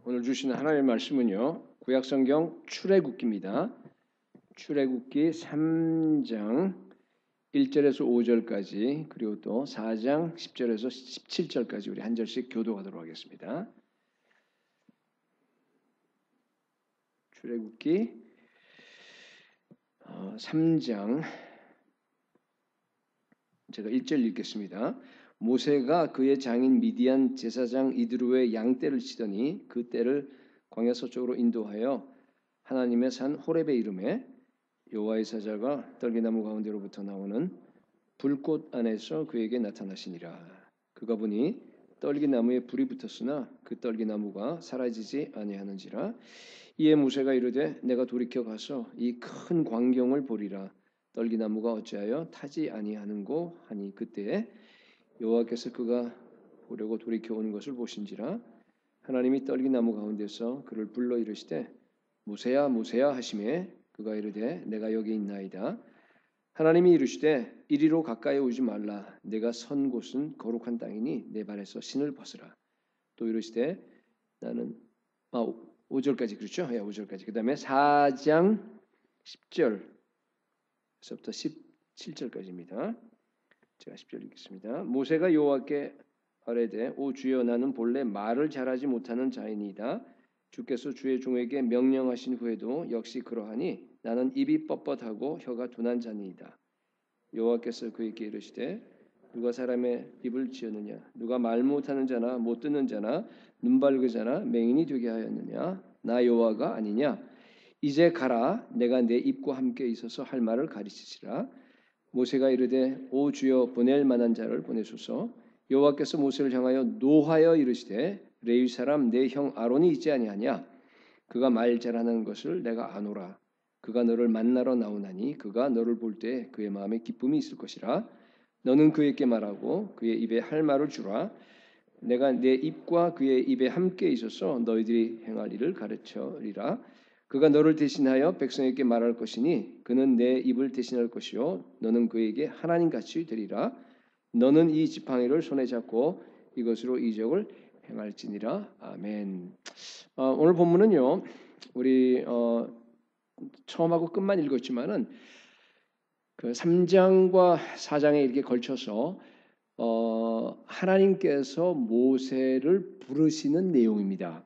오늘 주시는 하나님의 말씀은요. 구약성경 출애굽기입니다. 출애굽기 3장 1절에서 5절까지 그리고 또 4장 10절에서 17절까지 우리 한 절씩 교도하도록 하겠습니다. 출애굽기 3장 제가 1절 읽겠습니다. 모세가 그의 장인 미디안 제사장 이드로의 양떼를 치더니 그 떼를 광야 서쪽으로 인도하여 하나님의 산 호렙에 이르매 여호와의 사자가 떨기나무 가운데로부터 나오는 불꽃 안에서 그에게 나타나시니라. 그가 보니 떨기나무에 불이 붙었으나 그 떨기나무가 사라지지 아니하는지라. 이에 모세가 이르되 내가 돌이켜 가서 이 큰 광경을 보리라. 떨기나무가 어찌하여 타지 아니하는고 하니 그때에 여호와께서 그가 보려고 돌이켜 오는 것을 보신지라. 하나님이 떨기나무 가운데서 그를 불러 이르시되 모세야 모세야 하시매 그가 이르되 내가 여기 있나이다. 하나님이 이르시되 이리로 가까이 오지 말라. 내가 선 곳은 거룩한 땅이니 내 발에서 신을 벗으라. 또 이르시되 나는 5절까지 그렇죠? 5절까지. 그다음에 4장 10절에서부터 17절까지입니다. 제가 10절 읽겠습니다. 모세가 여호와께 아뢰되 오 주여 나는 본래 말을 잘하지 못하는 자이니이다. 주께서 주의 종에게 명령하신 후에도 역시 그러하니 나는 입이 뻣뻣하고 혀가 둔한 자니이다. 여호와께서 그에게 이르시되 누가 사람의 입을 지었느냐? 누가 말 못하는 자나 못 듣는 자나 눈 밝은 자나 맹인이 되게 하였느냐? 나 여호와가 아니냐? 이제 가라. 내가 내 입과 함께 있어서 할 말을 가르치시라. 모세가 이르되 오 주여 보낼 만한 자를 보내소서. 여호와께서 모세를 향하여 노하여 이르시되 레위 사람 내 형 아론이 있지 아니하냐? 그가 말 잘하는 것을 내가 아노라. 그가 너를 만나러 나오나니 그가 너를 볼 때 그의 마음에 기쁨이 있을 것이라. 너는 그에게 말하고 그의 입에 할 말을 주라. 내가 내 입과 그의 입에 함께 있어서 너희들이 행할 일을 가르쳐리라. 그가 너를 대신하여 백성에게 말할 것이니 그는 내 입을 대신할 것이요 너는 그에게 하나님같이 되리라. 너는 이 지팡이를 손에 잡고 이것으로 이적을 행할지니라. 아멘. 오늘 본문은요. 우리 처음하고 끝만 읽었지만은 그 3장과 4장에 이렇게 걸쳐서 하나님께서 모세를 부르시는 내용입니다.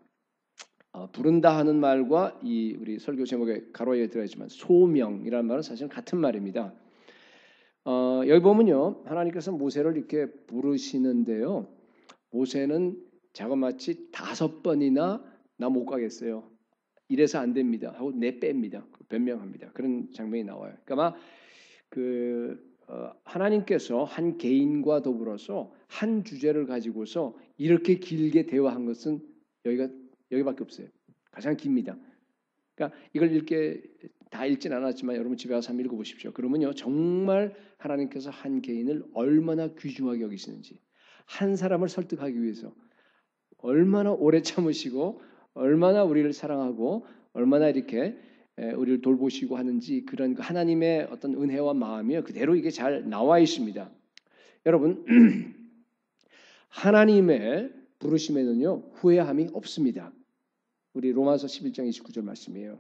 부른다 하는 말과 이 우리 설교 제목에 가로에 들어 있지만 소명이라는 말은 사실 같은 말입니다. 여기 보면요, 하나님께서 모세를 이렇게 부르시는데요, 모세는 자그마치 5번이나 나 못 가겠어요. 이래서 안 됩니다. 하고 내뺍니다. 변명합니다. 그런 장면이 나와요. 그러니까 하나님께서 한 개인과 더불어서 한 주제를 가지고서 이렇게 길게 대화한 것은 여기밖에 없어요. 가장 깁니다. 그러니까 이걸 다 읽진 않았지만 여러분 집에 가서 한번 읽어보십시오. 그러면요 정말 하나님께서 한 개인을 얼마나 귀중하게 여기시는지, 한 사람을 설득하기 위해서 얼마나 오래 참으시고 얼마나 우리를 사랑하고 얼마나 이렇게 우리를 돌보시고 하는지 그런 하나님의 어떤 은혜와 마음이 그대로 이게 잘 나와 있습니다. 여러분 하나님의 부르심에는요 후회함이 없습니다. 우리 로마서 11장 29절 말씀이에요.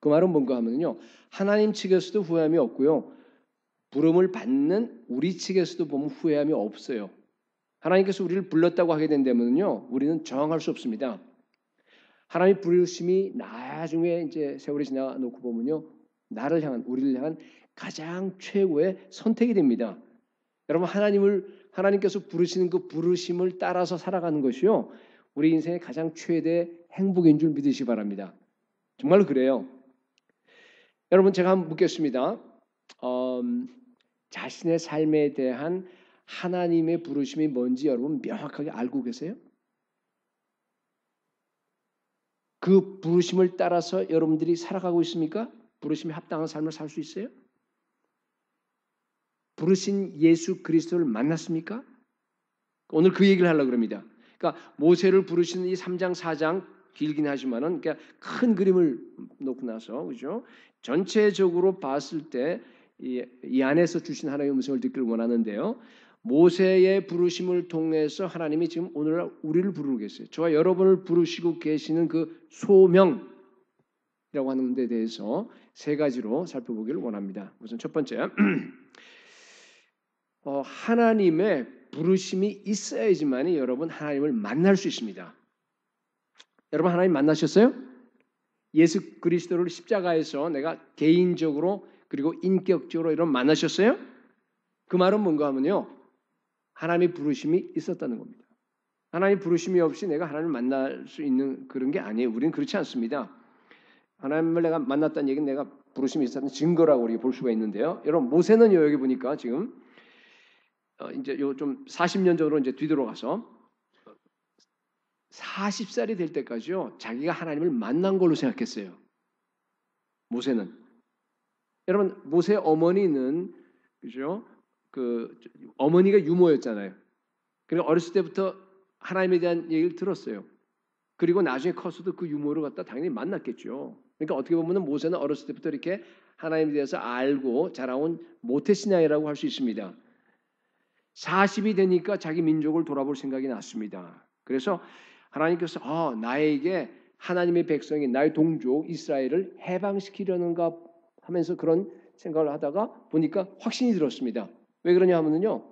그 말은 뭔가 하면요 하나님 측에서도 후회함이 없고요 부름을 받는 우리 측에서도 보면 후회함이 없어요. 하나님께서 우리를 불렀다고 하게 된다면요 우리는 저항할 수 없습니다. 하나님의 부르심이 나중에 이제 세월이 지나 놓고 보면요 우리를 향한 가장 최고의 선택이 됩니다. 여러분 하나님께서 부르시는 그 부르심을 따라서 살아가는 것이요 우리 인생의 가장 최대 행복인 줄 믿으시기 바랍니다. 정말로 그래요. 여러분 제가 한번 묻겠습니다. 자신의 삶에 대한 하나님의 부르심이 뭔지 여러분 명확하게 알고 계세요? 그 부르심을 따라서 여러분들이 살아가고 있습니까? 부르심에 합당한 삶을 살 수 있어요? 부르신 예수 그리스도를 만났습니까? 오늘 그 얘기를 하려고 합니다. 그러니까 모세를 부르시는 이 3장 4장 길긴 하지만은 그러니까 큰 그림을 놓고 나서 그죠? 전체적으로 봤을 때 이 안에서 주신 하나님의 음성을 듣기를 원하는데요. 모세의 부르심을 통해서 하나님이 지금 오늘날 우리를 부르고 계세요. 저와 여러분을 부르시고 계시는 그 소명이라고 하는 데 대해서 세 가지로 살펴보기를 원합니다. 우선 첫 번째, 하나님의 부르심이 있어야지만이 여러분 하나님을 만날 수 있습니다. 여러분 하나님 만나셨어요? 예수 그리스도를 십자가에서 내가 개인적으로 그리고 인격적으로 여러분 만나셨어요? 그 말은 뭔가 하면요. 하나님의 부르심이 있었다는 겁니다. 하나님의 부르심이 없이 내가 하나님을 만날 수 있는 그런 게 아니에요. 우리는 그렇지 않습니다. 하나님을 내가 만났다는 얘기는 내가 부르심이 있었다는 증거라고 우리가 볼 수가 있는데요. 여러분 모세는 여기 보니까 지금 이제 요 좀 40년 전으로 이제 뒤돌아가서 40살이 될 때까지요. 자기가 하나님을 만난 걸로 생각했어요. 모세는. 여러분 모세 어머니는 그죠? 그 어머니가 유모였잖아요. 그리고 어렸을 때부터 하나님에 대한 얘기를 들었어요. 그리고 나중에 커서도 그 유모를 갖다 당연히 만났겠죠. 그러니까 어떻게 보면 모세는 어렸을 때부터 이렇게 하나님에 대해서 알고 자라온 모태신앙이라고 할 수 있습니다. 40이 되니까 자기 민족을 돌아볼 생각이 났습니다. 그래서 하나님께서 나에게 하나님의 백성이 나의 동족 이스라엘을 해방시키려는가 하면서 그런 생각을 하다가 보니까 확신이 들었습니다. 왜 그러냐 하면요.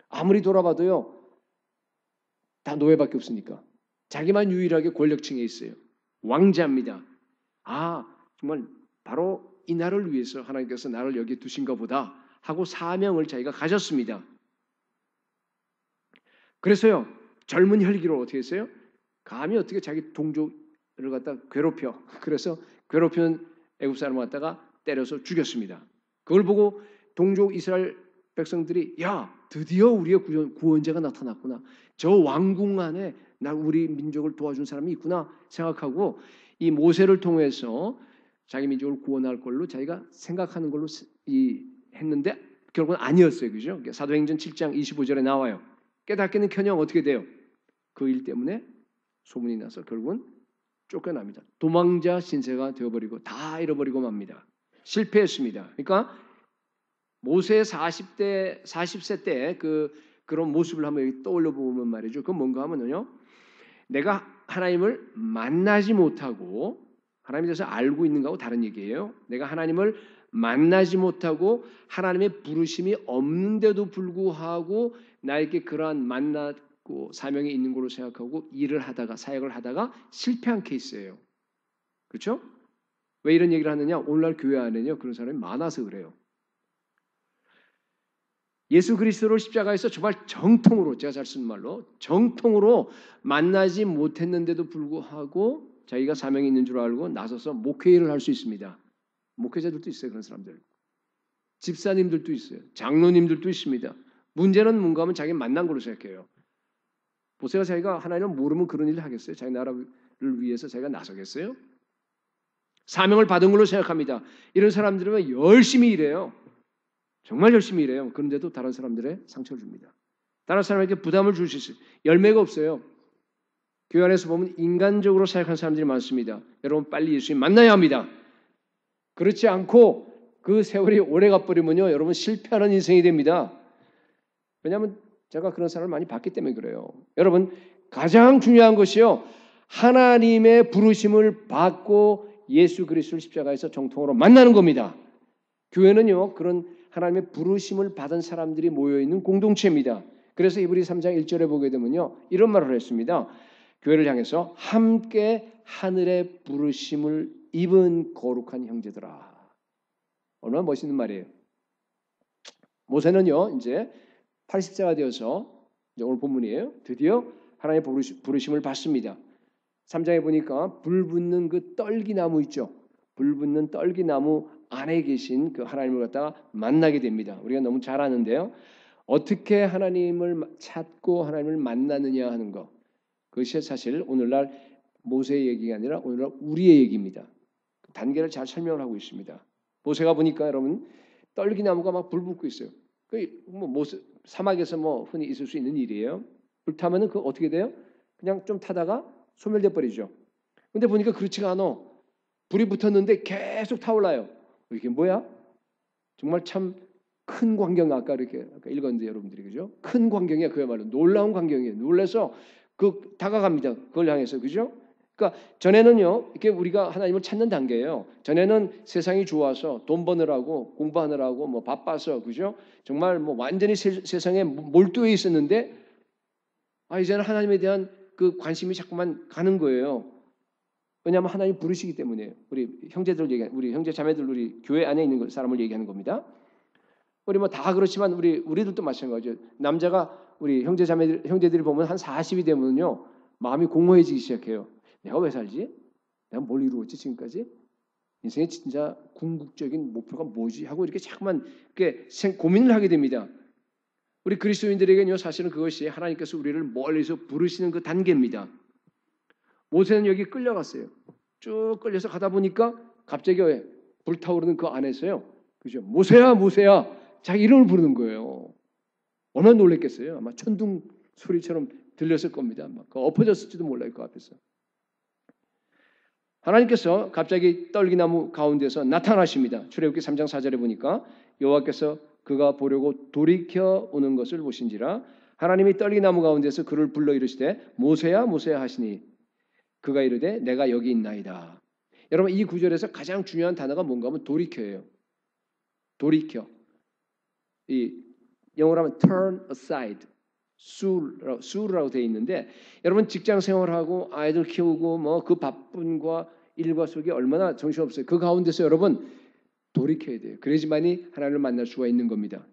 아무리 돌아봐도요. 다 노예밖에 없으니까. 자기만 유일하게 권력층에 있어요. 왕자입니다. 정말 바로 이 나라를 위해서 하나님께서 나를 여기 두신가 보다 하고 사명을 자기가 가졌습니다. 그래서요. 젊은 혈기로 어떻게 했어요? 감히 어떻게 자기 동족을 갖다 괴롭혀. 그래서 괴롭히는 애굽 사람을 갖다가 때려서 죽였습니다. 그걸 보고 동족 이스라엘 백성들이 드디어 우리의 구원자가 나타났구나. 저 왕궁 안에 우리 민족을 도와준 사람이 있구나 생각하고 이 모세를 통해서 자기 민족을 구원할 걸로 자기가 생각하는 걸로 했는데 결국은 아니었어요. 그죠? 사도행전 7장 25절에 나와요. 깨닫기는커녕 어떻게 돼요? 그 일 때문에 소문이 나서 결국은 쫓겨납니다. 도망자 신세가 되어버리고 다 잃어버리고 맙니다. 실패했습니다. 그러니까 모세의 40세 때 그런 모습을 한번 떠올려 보면 말이죠. 그건 뭔가 하면요. 내가 하나님을 만나지 못하고 하나님에 대해서 알고 있는 거하고 다른 얘기예요. 내가 하나님을 만나지 못하고 하나님의 부르심이 없는데도 불구하고 나에게 그러한 만나고 사명이 있는 걸로 생각하고 일을 하다가 사역을 하다가 실패한 케이스예요. 그렇죠? 왜 이런 얘기를 하느냐? 오늘날 교회 안에는요. 그런 사람이 많아서 그래요. 예수 그리스도를 십자가에서 정말 정통으로 제가 잘 쓰는 말로 정통으로 만나지 못했는데도 불구하고 자기가 사명이 있는 줄 알고 나서서 목회일을 할 수 있습니다. 목회자들도 있어요. 그런 사람들. 집사님들도 있어요. 장로님들도 있습니다. 문제는 뭔가 하면 자기 만난 걸로 생각해요. 보세요. 자기가 하나님을 모르면 그런 일을 하겠어요? 자기 나라를 위해서 자기가 나서겠어요? 사명을 받은 걸로 생각합니다. 이런 사람들은 열심히 일해요. 정말 열심히 일해요. 그런데도 다른 사람들의 상처를 줍니다. 다른 사람에게 부담을 줄 수 있어요. 열매가 없어요. 교회 안에서 보면 인간적으로 생각하는 사람들이 많습니다. 여러분 빨리 예수님 만나야 합니다. 그렇지 않고 그 세월이 오래 가버리면요. 여러분 실패하는 인생이 됩니다. 왜냐하면 제가 그런 사람을 많이 봤기 때문에 그래요. 여러분 가장 중요한 것이요. 하나님의 부르심을 받고 예수 그리스도를 십자가에서 정통으로 만나는 겁니다. 교회는요. 그런 하나님의 부르심을 받은 사람들이 모여있는 공동체입니다. 그래서 이브리 3장 1절에 보게 되면요. 이런 말을 했습니다. 교회를 향해서 함께 하늘의 부르심을 입은 거룩한 형제들아. 얼마나 멋있는 말이에요. 모세는요. 이제 80세가 되어서 이제 오늘 본문이에요. 드디어 하나님의 부르심을 받습니다. 3장에 보니까 불 붙는 그 떨기나무 있죠. 불 붙는 떨기나무 안에 계신 그 하나님을 갖다가 만나게 됩니다. 우리가 너무 잘 아는데요. 어떻게 하나님을 찾고 하나님을 만나느냐 하는 것. 그것이 사실 오늘날 모세의 얘기가 아니라 오늘날 우리의 얘기입니다. 단계를 잘 설명을 하고 있습니다. 모세가 보니까 여러분 떨기나무가 막 불 붙고 있어요. 그 모세 사막에서 흔히 있을 수 있는 일이에요. 불타면은 그 어떻게 돼요? 그냥 좀 타다가 소멸돼 버리죠. 근데 보니까 그렇지가 않아. 불이 붙었는데 계속 타올라요. 이게 뭐야? 정말 참 큰 광경 아까 이렇게 아까 읽었는데 여러분들이 그죠? 큰 광경이야 그야말로 놀라운 광경이에요. 놀라서 그 다가갑니다. 그걸 향해서 그죠? 그러니까 전에는요 이렇게 우리가 하나님을 찾는 단계예요. 전에는 세상이 좋아서 돈 버느라고 공부하느라고 뭐 바빠서 그죠? 정말 뭐 완전히 세상에 몰두해 있었는데 이제는 하나님에 대한 그 관심이 자꾸만 가는 거예요. 왜냐하면 하나님 부르시기 때문에요. 우리 형제들 우리 형제 자매들 우리 교회 안에 있는 사람을 얘기하는 겁니다. 우리 뭐 다 그렇지만 우리들도 마찬가지죠. 남자가 우리 형제들이 보면 한 40이 되면요 마음이 공허해지기 시작해요. 내가 왜 살지? 내가 뭘 이루었지 지금까지? 인생의 진짜 궁극적인 목표가 뭐지? 하고 이렇게 자꾸만 이렇게 고민을 하게 됩니다. 우리 그리스도인들에게는요 사실은 그것이 하나님께서 우리를 멀리서 부르시는 그 단계입니다. 모세는 여기 끌려갔어요. 쭉 끌려서 가다 보니까 갑자기 불타오르는 그 안에서요. 그죠? 모세야, 모세야. 자기 이름을 부르는 거예요. 얼마나 놀랬겠어요. 아마 천둥 소리처럼 들렸을 겁니다. 막 엎어졌을지도 몰라요. 그 앞에서. 하나님께서 갑자기 떨기나무 가운데서 나타나십니다. 출애굽기 3장 4절에 보니까 여호와께서 그가 보려고 돌이켜 오는 것을 보신지라 하나님이 떨기나무 가운데서 그를 불러 이르시되 모세야, 모세야 하시니 그가 이르되 내가 여기 있나이다. 여러분 이 구절에서 가장 중요한 단어가 뭔가 하면 돌이켜예요. 돌이켜. 이 영어로 하면 turn aside, 수라고 되어 있는데 여러분 직장 생활하고 아이들 키우고 뭐 그 바쁜과 일과 속에 얼마나 정신없어요. 그 가운데서 여러분 돌이켜야 돼요. 그래야지만이 하나님을 만날 수가 있는 겁니다.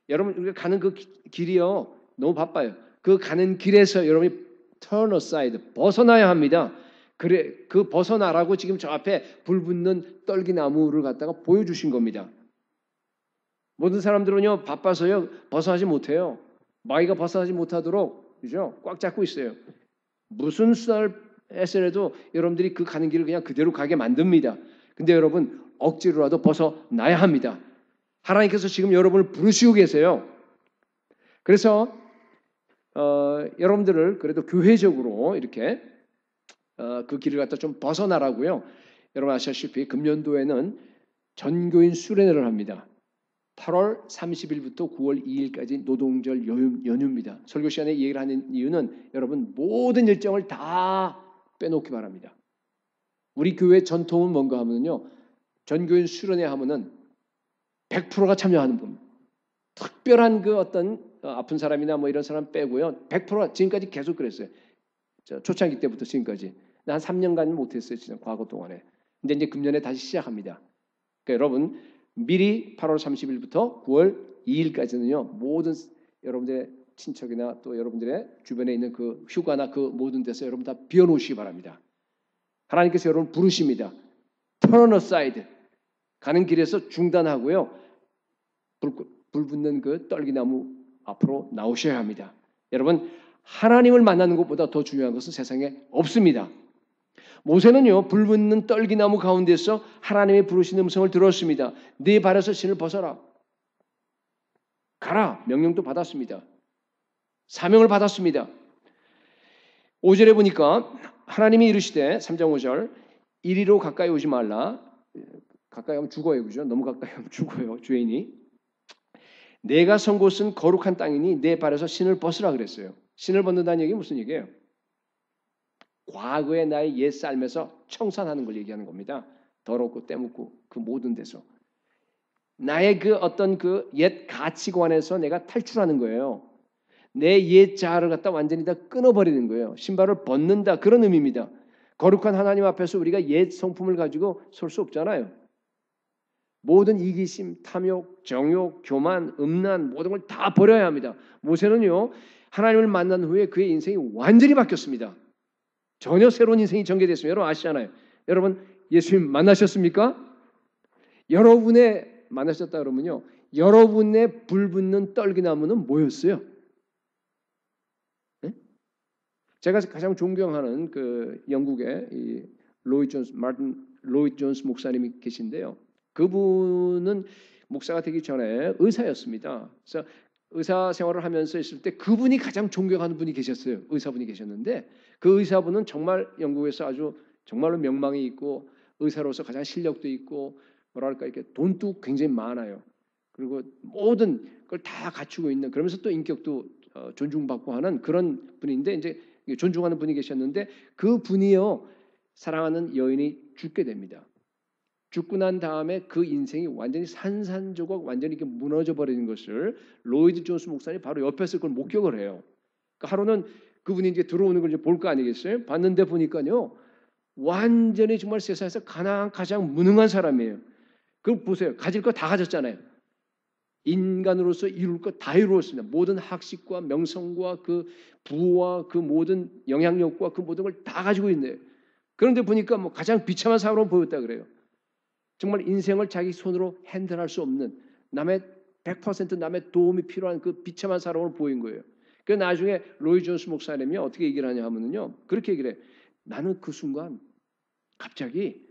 여러분 우리가 가는 그 길이요 너무 바빠요. 그 가는 길에서 여러분이 turn aside 벗어나야 합니다. 그래 그 벗어나라고 지금 저 앞에 불 붙는 떨기나무를 갖다가 보여주신 겁니다. 모든 사람들은요 바빠서요 벗어나지 못해요. 마귀가 벗어나지 못하도록 그죠? 꽉 잡고 있어요. 무슨 수단을 해서라도 여러분들이 그 가는 길을 그냥 그대로 가게 만듭니다. 근데 여러분 억지로라도 벗어나야 합니다. 하나님께서 지금 여러분을 부르시고 계세요. 그래서 여러분들을 그래도 교회적으로 이렇게 그 길을 갖다 좀 벗어나라고요. 여러분 아시다시피 금년도에는 전교인 수련회를 합니다. 8월 30일부터 9월 2일까지 노동절 연휴입니다. 설교 시간에 얘기를 하는 이유는 여러분 모든 일정을 다 빼놓기 바랍니다. 우리 교회 전통은 뭔가 하면요. 전교인 수련회 하면은 100%가 참여하는 겁니다. 특별한 그 어떤 아픈 사람이나 뭐 이런 사람 빼고요. 100%가 지금까지 계속 그랬어요. 초창기 때부터 지금까지. 한 3년간 못했어요. 진짜 과거 동안에. 근데 이제 금년에 다시 시작합니다. 그러니까 여러분 미리 8월 30일부터 9월 2일까지는요. 모든 여러분들의 친척이나 또 여러분들의 주변에 있는 그 휴가나 그 모든 데서 여러분 다 비워놓으시기 바랍니다. 하나님께서 여러분 부르십니다. turn aside. 가는 길에서 중단하고요. 불 붙는 그 떨기나무 앞으로 나오셔야 합니다. 여러분 하나님을 만나는 것보다 더 중요한 것은 세상에 없습니다. 모세는요 불 붙는 떨기나무 가운데서 하나님의 부르신 음성을 들었습니다. 네 발에서 신을 벗어라. 가라. 명령도 받았습니다. 사명을 받았습니다. 5절에 보니까 하나님이 이르시되 3장 5절 이리로 가까이 오지 말라. 가까이 하면 죽어요. 그죠? 너무 가까이 하면 죽어요. 죄인이. 내가 선 곳은 거룩한 땅이니 내 발에서 신을 벗으라 그랬어요. 신을 벗는다는 얘기는 무슨 얘기예요? 과거의 나의 옛 삶에서 청산하는 걸 얘기하는 겁니다. 더럽고 때묻고 그 모든 데서 나의 그 어떤 그 옛 가치관에서 내가 탈출하는 거예요. 내 옛 자아를 갖다 완전히 다 끊어버리는 거예요. 신발을 벗는다 그런 의미입니다. 거룩한 하나님 앞에서 우리가 옛 성품을 가지고 설 수 없잖아요. 모든 이기심, 탐욕, 정욕, 교만, 음란 모든 걸 다 버려야 합니다. 모세는요 하나님을 만난 후에 그의 인생이 완전히 바뀌었습니다. 전혀 새로운 인생이 전개됐습니다. 여러분 아시잖아요. 여러분 예수님 만나셨습니까? 여러분의 만나셨다 그러면요. 여러분의 불붙는 떨기나무는 뭐였어요? 네? 제가 가장 존경하는 그 영국의 이 마틴 로이드 존스 목사님이 계신데요. 그분은 목사가 되기 전에 의사였습니다. 그래서 의사 생활을 하면서 있을 때 그분이 가장 존경하는 분이 계셨어요. 의사분이 계셨는데 그 의사분은 정말 영국에서 아주 정말로 명망이 있고 의사로서 가장 실력도 있고 뭐랄까 이렇게 돈도 굉장히 많아요. 그리고 모든 걸 다 갖추고 있는, 그러면서 또 인격도 존중받고 하는 그런 분인데, 이제 존중하는 분이 계셨는데, 그 분이요 사랑하는 여인이 죽게 됩니다. 죽고 난 다음에 그 인생이 완전히 산산조각 완전히 이렇게 무너져 버리는 것을 로이드 존스 목사님 바로 옆에서 그걸 목격을 해요. 그러니까 하루는 그분이 이제 들어오는 걸 이제 볼 거 아니겠어요? 봤는데 보니까요 완전히 정말 세상에서 가장 무능한 사람이에요. 그걸 보세요. 가질 거 다 가졌잖아요. 인간으로서 이룰 것 다 이루었습니다. 모든 학식과 명성과 그 부와 그 모든 영향력과 그 모든 걸 다 가지고 있네요. 그런데 보니까 뭐 가장 비참한 사람으로 보였다 그래요. 정말 인생을 자기 손으로 핸들할 수 없는, 남의 100% 남의 도움이 필요한 그 비참한 사람으로 보인 거예요. 그 나중에 로이 존스 목사님이 어떻게 얘기를 하냐 하면요, 그렇게 얘기를 해. 나는 그 순간 갑자기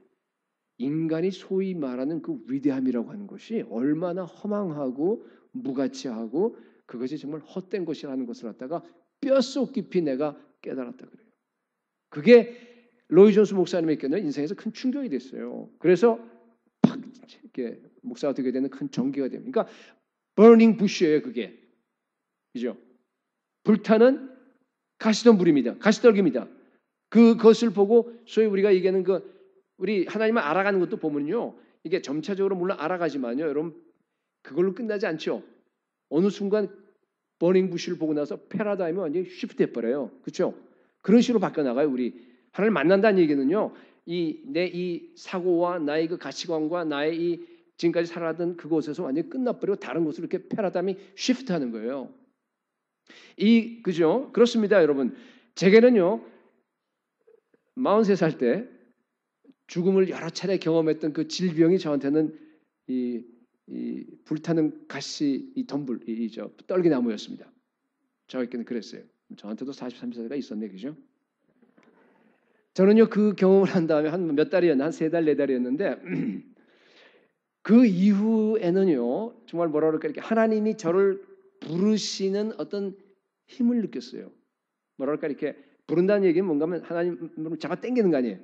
인간이 소위 말하는 그 위대함이라고 하는 것이 얼마나 허망하고 무가치하고 그것이 정말 헛된 것이라는 것을 갖다가 뼛속 깊이 내가 깨달았다 그래요. 그게 로이 존스 목사님에게는 인생에서 큰 충격이 됐어요. 그래서 팍 이렇게 목사가 되게 되는 큰 전기가 됩니다. 그러니까 burning bush예요, 그게. 그죠? 불타는 가시덤불입니다. 가시떨기입니다. 그것을 보고 소위 우리가 얘기하는 우리 하나님을 알아가는 것도 보면요, 이게 점차적으로 물론 알아가지만요, 여러분 그걸로 끝나지 않죠. 어느 순간 버닝 부시를 보고 나서 패러다임이 완전히 쉬프트해 버려요. 그렇죠? 그런 식으로 바뀌어 나가요. 우리 하나님을 만난다는 얘기는요, 내 이 사고와 나의 그 가치관과 나의 이 지금까지 살아왔던 그곳에서 완전히 끝나버리고 다른 곳으로 이렇게 패러다임이 쉬프트하는 거예요. 그죠? 그렇습니다, 여러분. 제게는요 43살 때 죽음을 여러 차례 경험했던 그 질병이 저한테는 이 불타는 가시 이 덤불이죠, 떨기나무였습니다. 저에게는 그랬어요. 저한테도 43세가 있었네, 그죠? 저는요 그 경험을 한 다음에 한 몇 달이었나, 한 3달 4달이었는데 그 이후에는요 정말 뭐라 그럴까, 이렇게 하나님이 저를 부르시는 어떤 힘을 느꼈어요. 뭐라 그럴까, 이렇게 부른다는 얘기는 뭔가 하면 하나님을 잡아 당기는 거 아니에요.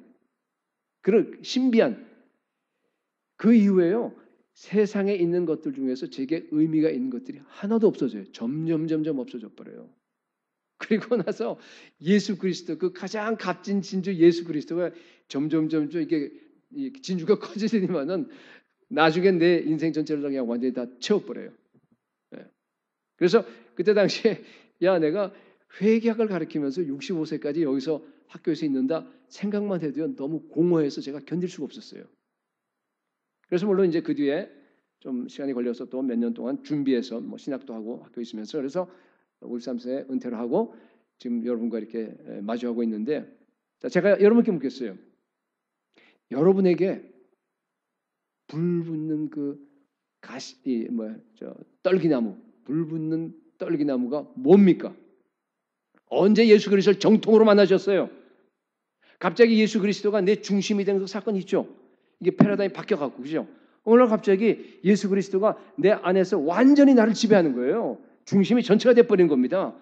그런 신비한, 그 이후에요 세상에 있는 것들 중에서 제게 의미가 있는 것들이 하나도 없어져요. 점점 없어져 버려요. 그리고 나서 예수 그리스도, 그 가장 값진 진주 예수 그리스도가 점점 이게 진주가 커지더니만은 나중에 내 인생 전체를 그냥 완전히 다 채워버려요. 그래서 그때 당시에 내가 회계학을 가르치면서 65세까지 여기서 학교에서 있는다 생각만 해도 너무 공허해서 제가 견딜 수가 없었어요. 그래서 물론 이제 그 뒤에 좀 시간이 걸려서 또 몇 년 동안 준비해서 뭐 신학도 하고 학교 있으면서, 그래서 53세에 은퇴를 하고 지금 여러분과 이렇게 마주하고 있는데, 제가 여러분께 묻겠어요. 여러분에게 불 붙는 그 떨기나무, 불 붙는 떨기나무가 뭡니까? 언제 예수 그리스도를 정통으로 만나셨어요? 갑자기 예수 그리스도가 내 중심이 되는 그 사건이 있죠. 이게 패러다임이 바뀌어갖고, 그죠? 오늘 갑자기 예수 그리스도가 내 안에서 완전히 나를 지배하는 거예요. 중심이 전체가 돼버린 겁니다.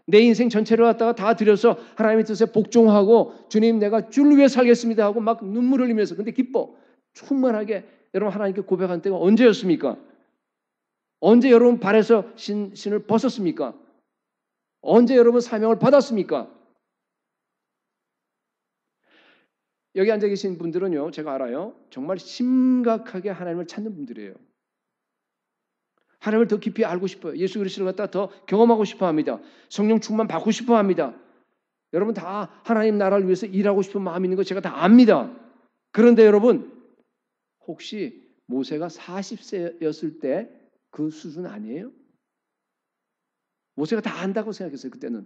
내 인생 전체를 갖다가 다 들여서 하나님의 뜻에 복종하고, 주님 내가 주를 위해 살겠습니다 하고 막 눈물을 흘리면서, 근데 기뻐 충만하게 여러분 하나님께 고백한 때가 언제였습니까? 언제 여러분 발에서 신을 벗었습니까? 언제 여러분 사명을 받았습니까? 여기 앉아 계신 분들은요, 제가 알아요, 정말 심각하게 하나님을 찾는 분들이에요. 하나님을 더 깊이 알고 싶어요. 예수 그리스도를 갖다 더 경험하고 싶어 합니다. 성령 충만 받고 싶어 합니다. 여러분 다 하나님 나라를 위해서 일하고 싶은 마음이 있는 거 제가 다 압니다. 그런데 여러분 혹시 모세가 40세였을 때 그 수준 아니에요? 모세가 다 안다고 생각했어요. 그때는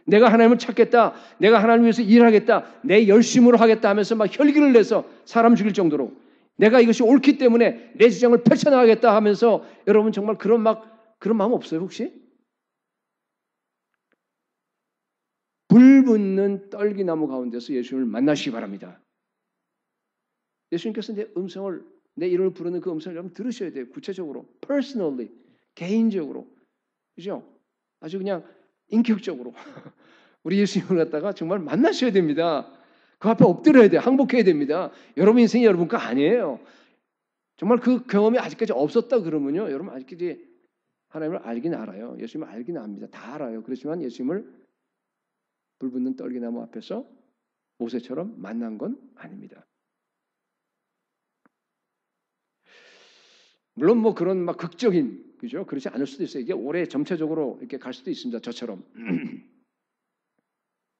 내가 하나님을 찾겠다, 내가 하나님을 위해서 일하겠다, 내 열심으로 하겠다 하면서 막 혈기를 내서 사람 죽일 정도로 내가 이것이 옳기 때문에 내 주장을 펼쳐나가겠다 하면서, 여러분 정말 그런 마음 없어요 혹시? 불 붙는 떨기나무 가운데서 예수님을 만나시기 바랍니다. 예수님께서 내 이름을 부르는 그 음성을 여러분 들으셔야 돼요. 구체적으로, personally, 개인적으로, 그죠? 아주 그냥 인격적으로 우리 예수님을 갖다가 정말 만나셔야 됩니다. 그 앞에 엎드려야 돼요. 항복해야 됩니다. 여러분 인생이 여러분 거 아니에요. 정말 그 경험이 아직까지 없었다 그러면요, 여러분 아직까지 하나님을 알긴 알아요. 예수님을 알긴 압니다. 다 알아요. 그렇지만 예수님을 불붙는 떨기나무 앞에서 모세처럼 만난 건 아닙니다. 물론 뭐 그런 막 극적인, 그죠? 그렇지 않을 수도 있어요. 이게 오래 점차적으로 이렇게 갈 수도 있습니다. 저처럼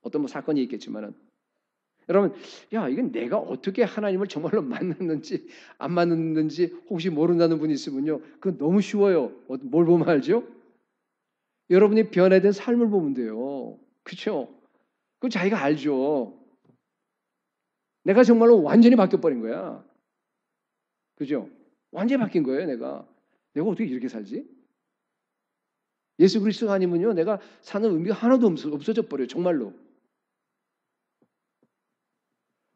어떤 뭐 사건이 있겠지만은, 여러분, 야, 이건 내가 어떻게 하나님을 정말로 만났는지 안 만났는지 혹시 모른다는 분이 있으면요, 그건 너무 쉬워요. 뭘 보면 알죠? 여러분이 변화된 삶을 보면 돼요. 그렇죠? 그건 자기가 알죠. 내가 정말로 완전히 바뀌어버린 거야. 그죠? 완전히 바뀐 거예요, 내가. 내가 어떻게 이렇게 살지? 예수 그리스도가 아니면요, 내가 사는 의미가 하나도 없어져 버려요, 정말로.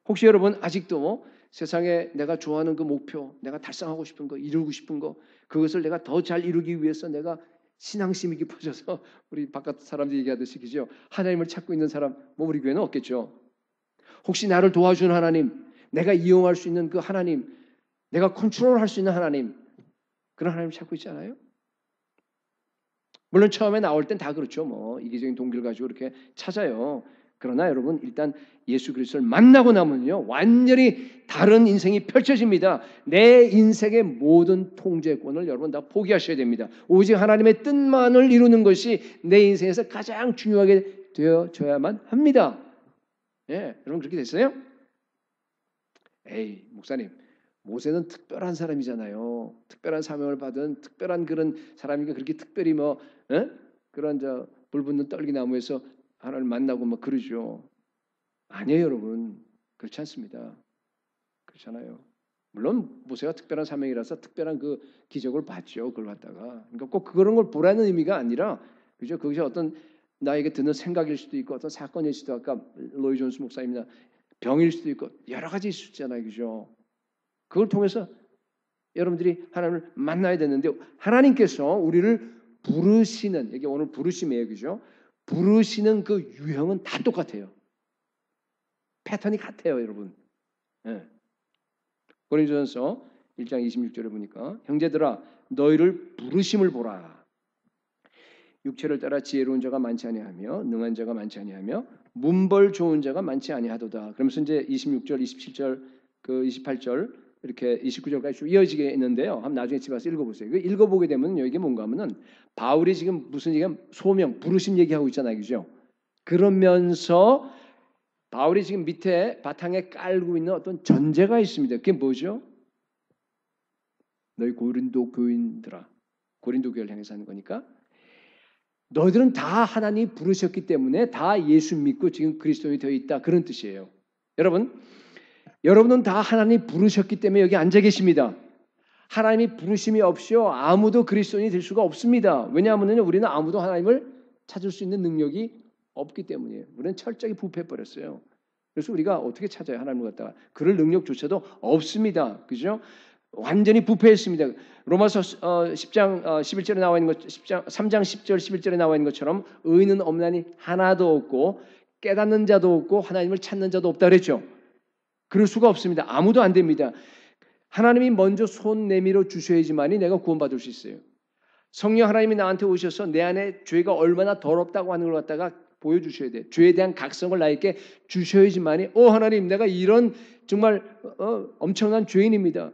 혹시 여러분 아직도 세상에 내가 좋아하는 그 목표, 내가 달성하고 싶은 거, 이루고 싶은 거, 그것을 내가 더 잘 이루기 위해서 내가 신앙심이 깊어져서 우리 바깥 사람들이 얘기하듯이, 그죠? 하나님을 찾고 있는 사람, 뭐 우리 교회는 없겠죠. 혹시 나를 도와주는 하나님, 내가 이용할 수 있는 그 하나님, 내가 컨트롤할 수 있는 하나님, 그런 하나님 찾고 있지 않아요? 물론 처음에 나올 땐 다 그렇죠. 뭐 이기적인 동기를 가지고 이렇게 찾아요. 그러나 여러분 일단 예수 그리스도를 만나고 나면요, 완전히 다른 인생이 펼쳐집니다. 내 인생의 모든 통제권을 여러분 다 포기하셔야 됩니다. 오직 하나님의 뜻만을 이루는 것이 내 인생에서 가장 중요하게 되어져야만 합니다. 예, 여러분 그렇게 됐어요? 에이, 목사님, 모세는 특별한 사람이잖아요. 특별한 사명을 받은 특별한 그런 사람이니까 그렇게 특별히 뭐 그런 불붙는 떨기나무에서 하나님을 만나고 뭐 그러죠. 아니에요, 여러분. 그렇지 않습니다. 그렇잖아요. 물론 모세가 특별한 사명이라서 특별한 그 기적을 봤죠. 그걸 갖다가. 그러니까 꼭 그런 걸 보라는 의미가 아니라, 그죠? 그것이 어떤 나에게 드는 생각일 수도 있고 어떤 사건일 수도, 아까 로이 존스 목사님이나 병일 수도 있고 여러 가지 있을 수 있잖아요, 그죠? 그걸 통해서 여러분들이 하나님을 만나야 되는데, 하나님께서 우리를 부르시는, 이게 오늘 부르심이에요, 그죠? 부르시는 그 유형은 다 똑같아요. 패턴이 같아요, 여러분. 예. 고린도전서 1장 26절에 보니까, 형제들아 너희를 부르심을 보라. 육체를 따라 지혜로운 자가 많지 아니하며 능한 자가 많지 아니하며 문벌 좋은 자가 많지 아니하도다. 그러면서 이제 26절, 27절, 그 28절 이렇게 29절까지 쭉 이어지게 있는데요. 한번 나중에 집에 가서 읽어보세요. 읽어보게 되면 이게 뭔가 하면은 바울이 지금 무슨 얘기야? 소명, 부르심 얘기하고 있잖아요, 그죠? 그러면서 바울이 지금 밑에 바탕에 깔고 있는 어떤 전제가 있습니다. 그게 뭐죠? 너희 고린도 교인들아, 고린도 교회를 향해서 하는 거니까, 너희들은 다 하나님이 부르셨기 때문에 다 예수 믿고 지금 그리스도인이 되어 있다, 그런 뜻이에요. 여러분은 다 하나님이 부르셨기 때문에 여기 앉아 계십니다. 하나님이 부르심이 없이요 아무도 그리스도인이 될 수가 없습니다. 왜냐하면 우리는 아무도 하나님을 찾을 수 있는 능력이 없기 때문이에요. 우리는 철저히 부패해버렸어요. 그래서 우리가 어떻게 찾아요, 하나님을 갖다가? 그럴 능력조차도 없습니다. 그죠? 완전히 부패했습니다. 로마서 10장 11절에 나와 있는 것, 3장 10절 11절에 나와 있는 것처럼 의인은 없나니 하나도 없고 깨닫는 자도 없고 하나님을 찾는 자도 없다 그랬죠. 그럴 수가 없습니다. 아무도 안 됩니다. 하나님이 먼저 손 내밀어 주셔야지만이 내가 구원받을 수 있어요. 성령 하나님이 나한테 오셔서 내 안에 죄가 얼마나 더럽다고 하는 걸 갖다가 보여주셔야 돼요. 죄에 대한 각성을 나에게 주셔야지만이, 하나님, 내가 이런 정말 엄청난 죄인입니다.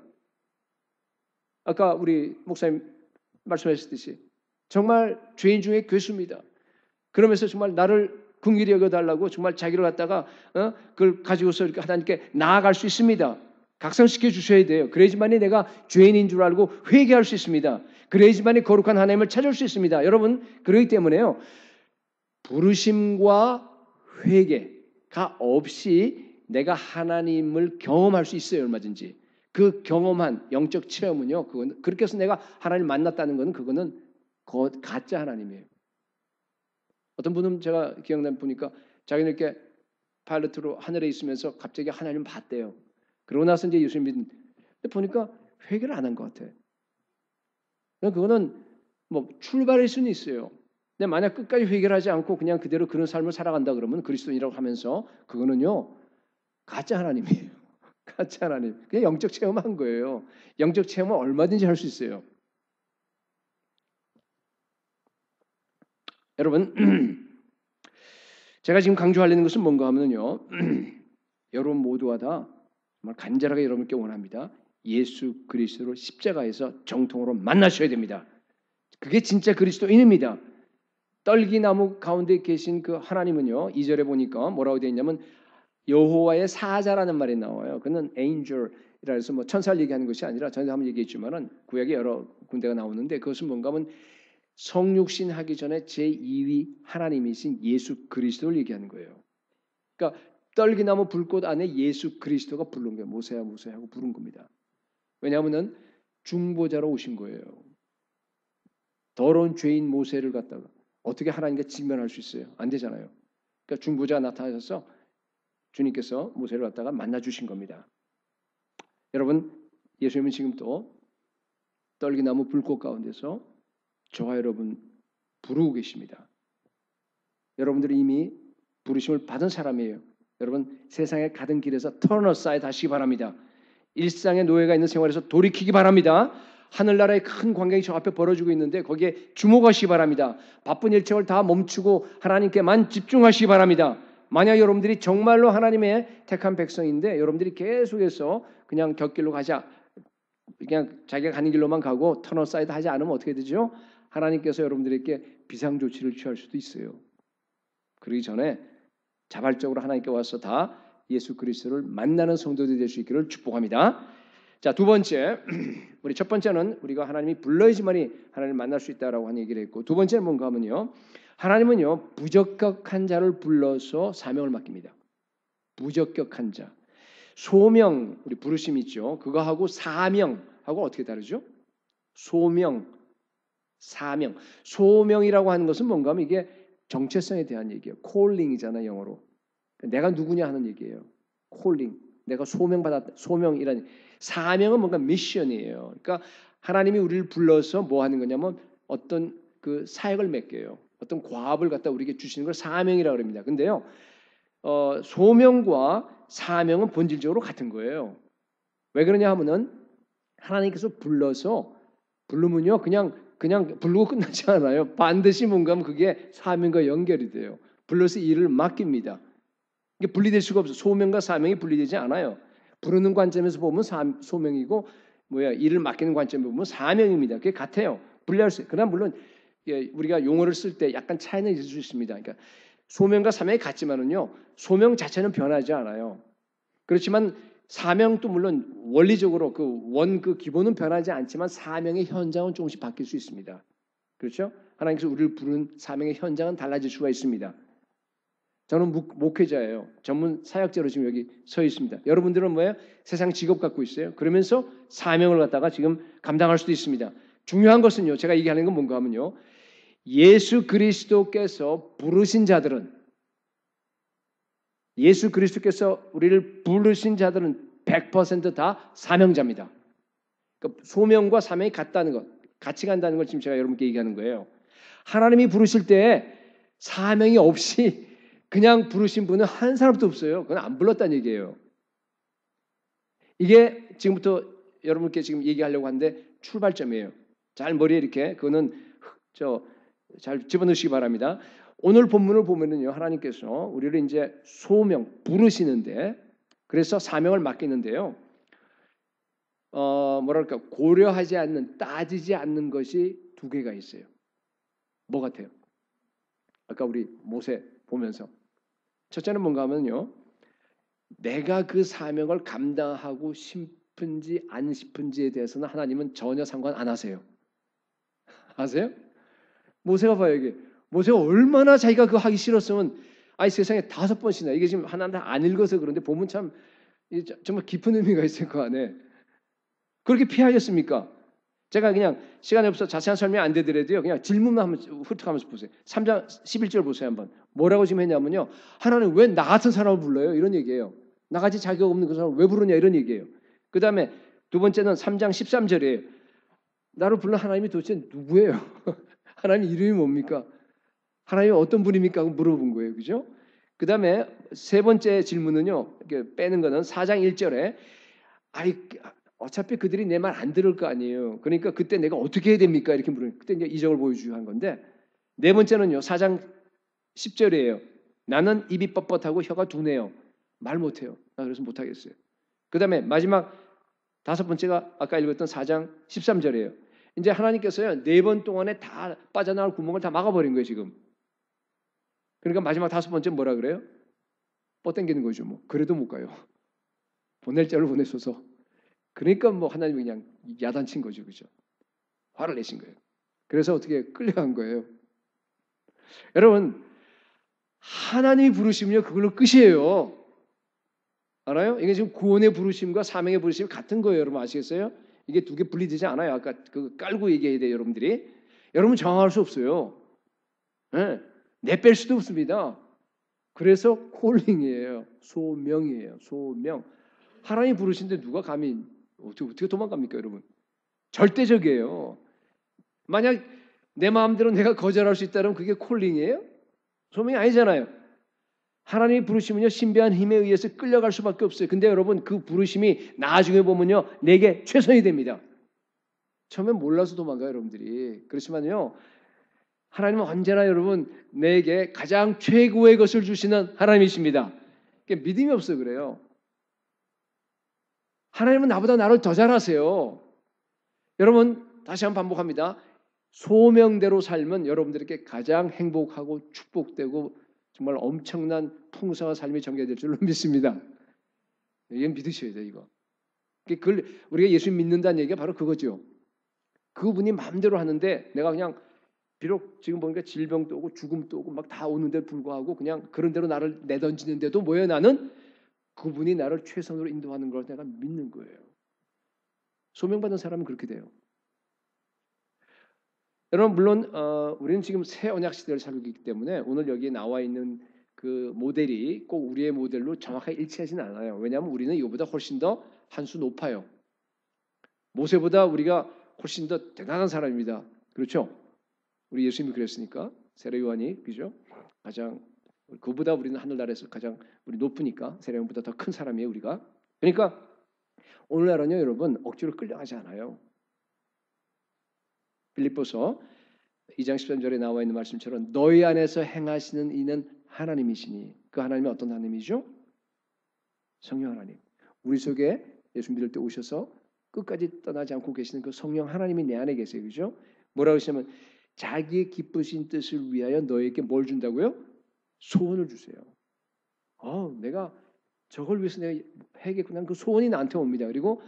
아까 우리 목사님 말씀하셨듯이 정말 죄인 중에 괴수입니다. 그러면서 정말 나를 긍휼히 여겨달라고 정말 자기를 갖다가 그걸 가지고서 이렇게 하나님께 나아갈 수 있습니다. 각성시켜 주셔야 돼요. 그래야지만이 내가 죄인인 줄 알고 회개할 수 있습니다. 그래야지만이 거룩한 하나님을 찾을 수 있습니다. 여러분, 그렇기 때문에요, 부르심과 회개가 없이 내가 하나님을 경험할 수 있어요, 얼마든지. 그 경험한 영적 체험은요, 그건 그렇게 해서 내가 하나님을 만났다는 것은 그거는 가짜 하나님이에요. 어떤 분은 제가 기억나면 보니까 자기는 이렇게 파일럿으로 하늘에 있으면서 갑자기 하나님을 봤대요. 그러고 나서 이제 예수님 믿는데 보니까 회개를 안 한 것 같아. 그거는 뭐 출발일 수는 있어요. 근데 만약 끝까지 회개를 하지 않고 그냥 그대로 그런 삶을 살아간다 그러면 그리스도인이라고 하면서 그거는요 가짜 하나님이에요. 가치 하나님. 그냥 영적 체험한 거예요. 영적 체험은 얼마든지 할 수 있어요. 여러분, 제가 지금 강조하려는 것은 뭔가 하면요. 여러분 모두가 다 정말 간절하게 여러분께 원합니다. 예수 그리스도를 십자가에서 정통으로 만나셔야 됩니다. 그게 진짜 그리스도인입니다. 떨기나무 가운데 계신 그 하나님은요. 2절에 보니까 뭐라고 되어 있냐면 여호와의 사자라는 말이 나와요. 그는 angel이라 해서 뭐 천사를 얘기하는 것이 아니라 전에 한번 얘기했지만은 구약에 여러 군데가 나오는데 그것은 뭔가 하면 성육신 하기 전에 제2위 하나님이신 예수 그리스도를 얘기하는 거예요. 그러니까 떨기나무 불꽃 안에 예수 그리스도가 부른 거예요. 모세야 모세야 하고 부른 겁니다. 왜냐하면 중보자로 오신 거예요. 더러운 죄인 모세를 갖다가 어떻게 하나님과 직면할 수 있어요? 안 되잖아요. 그러니까 중보자가 나타나셔서 주님께서 모세를 갖다가 만나 주신 겁니다. 여러분, 예수님은 지금 또 떨기나무 불꽃 가운데서 저와 여러분 부르고 계십니다. 여러분들이 이미 부르심을 받은 사람이에요. 여러분 세상에 가던 길에서 turn aside 하시기 바랍니다. 일상의 노예가 있는 생활에서 돌이키기 바랍니다. 하늘나라의 큰 광경이 저 앞에 벌어지고 있는데 거기에 주목하시기 바랍니다. 바쁜 일정을 다 멈추고 하나님께만 집중하시기 바랍니다. 만약 여러분들이 정말로 하나님의 택한 백성인데 여러분들이 계속해서 그냥 곁길로 가자, 그냥 자기가 가는 길로만 가고 turn aside 하지 않으면 어떻게 되죠? 하나님께서 여러분들에게 비상조치를 취할 수도 있어요. 그러기 전에 자발적으로 하나님께 와서 다 예수 그리스도를 만나는 성도들이 될 수 있기를 축복합니다. 자, 두 번째, 우리 첫 번째는 우리가 하나님이 불러야지만이 하나님을 만날 수 있다라고 하는 얘기를 했고, 두 번째는 뭔가 하면요, 하나님은요 부적격한 자를 불러서 사명을 맡깁니다. 부적격한 자, 소명, 우리 부르심 있죠. 그거하고 사명하고 어떻게 다르죠? 소명, 사명. 소명이라고 하는 것은 뭔가 하면 이게 정체성에 대한 얘기예요. calling이잖아요, 영어로. 내가 누구냐 하는 얘기예요. calling. 내가 소명받았다. 소명이란 사명은 뭔가 미션이에요. 그러니까 하나님이 우리를 불러서 뭐 하는 거냐면 어떤 그 사역을 맡겨요. 어떤 과업을 갖다 우리에게 주시는 걸 사명이라고 합니다. 근데요, 소명과 사명은 본질적으로 같은 거예요. 왜 그러냐 하면은 하나님께서 불러서 부르면요, 그냥 부르고 끝나지 않아요. 반드시 뭔가 하면 그게 사명과 연결이 돼요. 불러서 일을 맡깁니다. 이게 분리될 수가 없어요. 소명과 사명이 분리되지 않아요. 부르는 관점에서 보면 소명이고 일을 맡기는 관점에서 보면 사명입니다. 그게 같아요. 분리할 수. 그러나 물론 우리가 용어를 쓸 때 약간 차이는 있을 수 있습니다. 그러니까 소명과 사명이 같지만은요, 소명 자체는 변하지 않아요. 그렇지만 사명도 물론 원리적으로 그 기본은 변하지 않지만 사명의 현장은 조금씩 바뀔 수 있습니다. 그렇죠? 하나님께서 우리를 부른 사명의 현장은 달라질 수가 있습니다. 저는 목회자예요. 전문 사역자로 지금 여기 서 있습니다. 여러분들은 뭐예요? 세상 직업 갖고 있어요. 그러면서 사명을 갖다가 지금 감당할 수도 있습니다. 중요한 것은요, 제가 얘기하는 건 뭔가 하면요, 예수 그리스도께서 부르신 자들은, 예수 그리스도께서 우리를 부르신 자들은 100%다 사명자입니다. 그러니까 소명과 사명이 같다는 것, 같이 간다는 걸 지금 제가 여러분께 얘기하는 거예요. 하나님이 부르실 때 사명이 없이 그냥 부르신 분은 한 사람도 없어요. 그건 안 불렀다는 얘기예요. 이게 지금부터 여러분께 지금 얘기하려고 하는데 출발점이에요. 잘 머리에 이렇게 그거는 잘 집어넣으시기 바랍니다. 오늘 본문을 보면은요, 하나님께서 우리를 이제 소명 부르시는데, 그래서 사명을 맡기는데요. 뭐랄까, 고려하지 않는, 따지지 않는 것이 두 개가 있어요. 뭐 같아요? 아까 우리 모세 보면서 첫째는 뭔가 하면요, 내가 그 사명을 감당하고 싶은지 안 싶은지에 대해서는 하나님은 전혀 상관 안 하세요. 아세요? 모세가 봐요. 이게 모세가 얼마나 자기가 그거 하기 싫었으면 세상에 5번씩이나, 이게 지금 하나는 안 읽어서 그런데 보면 참 정말 깊은 의미가 있을 거 안에 그렇게 피하셨습니까? 제가 그냥 시간이 없어 자세한 설명이 안 되더라도요, 그냥 질문만 한번 훑어가면서 보세요. 3장 11절 보세요. 한번 뭐라고 지금 했냐면요, 하나님 왜 나 같은 사람을 불러요? 이런 얘기예요. 나같이 자격 없는 그 사람을 왜 부르냐 이런 얘기예요. 그 다음에 두 번째는 3장 13절이에요. 나를 불러 하나님이 도대체 누구예요? 하나님 이름이 뭡니까? 하나님이 어떤 분입니까? 하고 물어본 거예요. 그죠? 그 다음에 세 번째 질문은요. 이렇게 빼는 거는 4장 1절에 아이 어차피 그들이 내 말 안 들을 거 아니에요. 그러니까 그때 내가 어떻게 해야 됩니까? 이렇게 물어요. 그때 이제 이적을 보여주고 한 건데 네 번째는요. 4장 10절이에요. 나는 입이 뻣뻣하고 혀가 둔해요. 말 못해요. 나 그래서 못하겠어요. 그 다음에 마지막 다섯 번째가 아까 읽었던 4장 13절이에요. 이제 하나님께서요. 4번 동안에 다 빠져나올 구멍을 다 막아버린 거예요. 지금. 그러니까 마지막 다섯 번째 뭐라 그래요? 뻗당기는 거죠. 뭐 그래도 못 가요. 보낼 자를 보내소서. 그러니까 뭐 하나님이 그냥 야단친 거죠. 그죠? 화를 내신 거예요. 그래서 어떻게 끌려간 거예요. 여러분 하나님이 부르시면요. 그걸로 끝이에요. 알아요? 이게 지금 구원의 부르심과 사명의 부르심이 같은 거예요. 여러분 아시겠어요? 이게 두 개 분리되지 않아요. 아까 그 깔고 얘기해야 돼요. 여러분들이. 여러분 정할 수 없어요. 네. 내뺄 수도 없습니다. 그래서 콜링이에요. 소명이에요. 소명. 하나님 부르신데 누가 감히 어떻게 도망갑니까, 여러분? 절대적이에요. 만약 내 마음대로 내가 거절할 수 있다면 그게 콜링이에요? 소명이 아니잖아요. 하나님이 부르시면요 신비한 힘에 의해서 끌려갈 수밖에 없어요. 근데 여러분 그 부르심이 나중에 보면요 내게 최선이 됩니다. 처음엔 몰라서 도망가요, 여러분들이. 그렇지만요 하나님은 언제나 여러분 내게 가장 최고의 것을 주시는 하나님이십니다. 믿음이 없어 그래요. 하나님은 나보다 나를 더 잘하세요. 여러분 다시 한번 반복합니다. 소명대로 살면 여러분들에게 가장 행복하고 축복되고 정말 엄청난 풍성한 삶이 전개될 줄로 믿습니다. 이건 믿으셔야 돼요. 이거. 그걸 우리가 예수 믿는다는 얘기가 바로 그거죠. 그분이 마음대로 하는데 내가 그냥 비록 지금 보니까 질병도 오고 죽음도 오고 막 다 오는데 불구하고 그냥 그런 대로 나를 내던지는데도 뭐예요? 나는 그분이 나를 최선으로 인도하는 걸 내가 믿는 거예요. 소명받은 사람은 그렇게 돼요. 여러분 물론 우리는 지금 새 언약 시대를 살고 있기 때문에 오늘 여기에 나와 있는 그 모델이 꼭 우리의 모델로 정확하게 일치하지는 않아요. 왜냐하면 우리는 이거보다 훨씬 더 한 수 높아요. 모세보다 우리가 훨씬 더 대단한 사람입니다. 그렇죠? 우리 예수님이 그랬으니까 세례 요한이 그죠? 가장 그보다 우리는 하늘나라에서 가장 우리 높으니까 세례 요한보다 더 큰 사람이에요 우리가. 그러니까 오늘날은요 여러분 억지로 끌려가지 않아요. 빌립보서 2장 13절에 나와 있는 말씀처럼 너희 안에서 행하시는 이는 하나님이시니 그 하나님은 어떤 하나님이죠? 성령 하나님. 우리 속에 예수 믿을 때 오셔서 끝까지 떠나지 않고 계시는 그 성령 하나님이 내 안에 계세요. 그죠? 뭐라고 하시냐면 자기의 기쁘신 뜻을 위하여 너에게 뭘 준다고요? 소원을 주세요. 내가 저걸 위해서 내가 해야겠구나. 그 소원이 나한테 옵니다. 그리고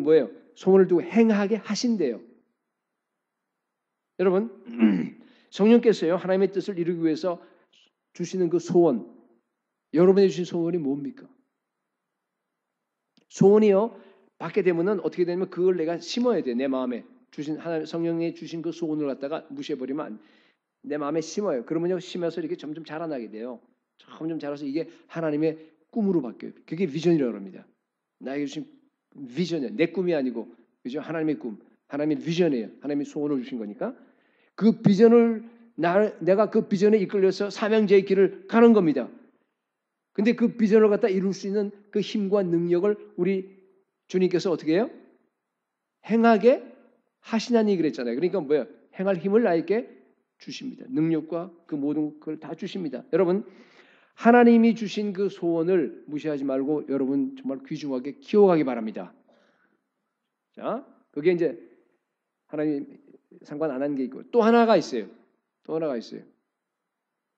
뭐예요? 소원을 두고 행하게 하신대요. 여러분 성령께서요 하나님의 뜻을 이루기 위해서 주시는 그 소원, 여러분이 주신 소원이 뭡니까? 소원이요 받게 되면은 어떻게 되냐면 그걸 내가 심어야 돼. 내 마음에 주신 하나님 성령이 주신 그 소원을 갖다가 무시해버리면 내 마음에 심어요. 그러면요 심어서 이렇게 점점 자라나게 돼요. 점점 자라서 이게 하나님의 꿈으로 바뀌어요. 그게 비전이라고 합니다. 나에게 주신 비전이에요. 내 꿈이 아니고 그죠? 하나님의 꿈, 하나님의 비전이에요. 하나님의 소원을 주신 거니까 그 비전을 내가 그 비전에 이끌려서 사명자의 길을 가는 겁니다. 근데 그 비전을 갖다 이룰 수 있는 그 힘과 능력을 우리 주님께서 어떻게 해요? 행하게 하시나니 그랬잖아요. 그러니까 뭐야? 행할 힘을 나에게 주십니다. 능력과 그 모든 걸 다 주십니다. 여러분 하나님이 주신 그 소원을 무시하지 말고 여러분 정말 귀중하게 기억하기 바랍니다. 자, 그게 이제 하나님 상관 안 한 게 있고 또 하나가 있어요. 또 하나가 있어요.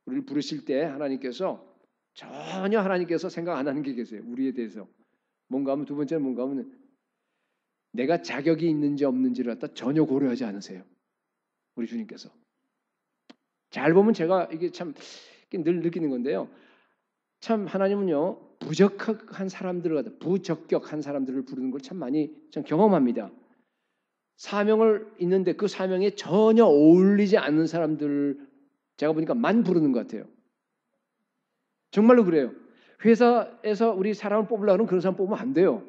우리를 부르실 때 하나님께서 전혀 하나님께서 생각 안 하는 게 계세요. 우리에 대해서. 뭔가 하면 두 번째는 뭔가 하면 내가 자격이 있는지 없는지를 갖다 전혀 고려하지 않으세요. 우리 주님께서. 잘 보면 제가 이게 참 늘 느끼는 건데요. 참 하나님은요. 부적격한 사람들을 부르는 걸 참 많이 좀 경험합니다. 사명을 있는데 그 사명에 전혀 어울리지 않는 사람들 제가 보니까 만 부르는 것 같아요. 정말로 그래요. 회사에서 우리 사람을 뽑으려고 하면 그런 사람 뽑으면 안 돼요.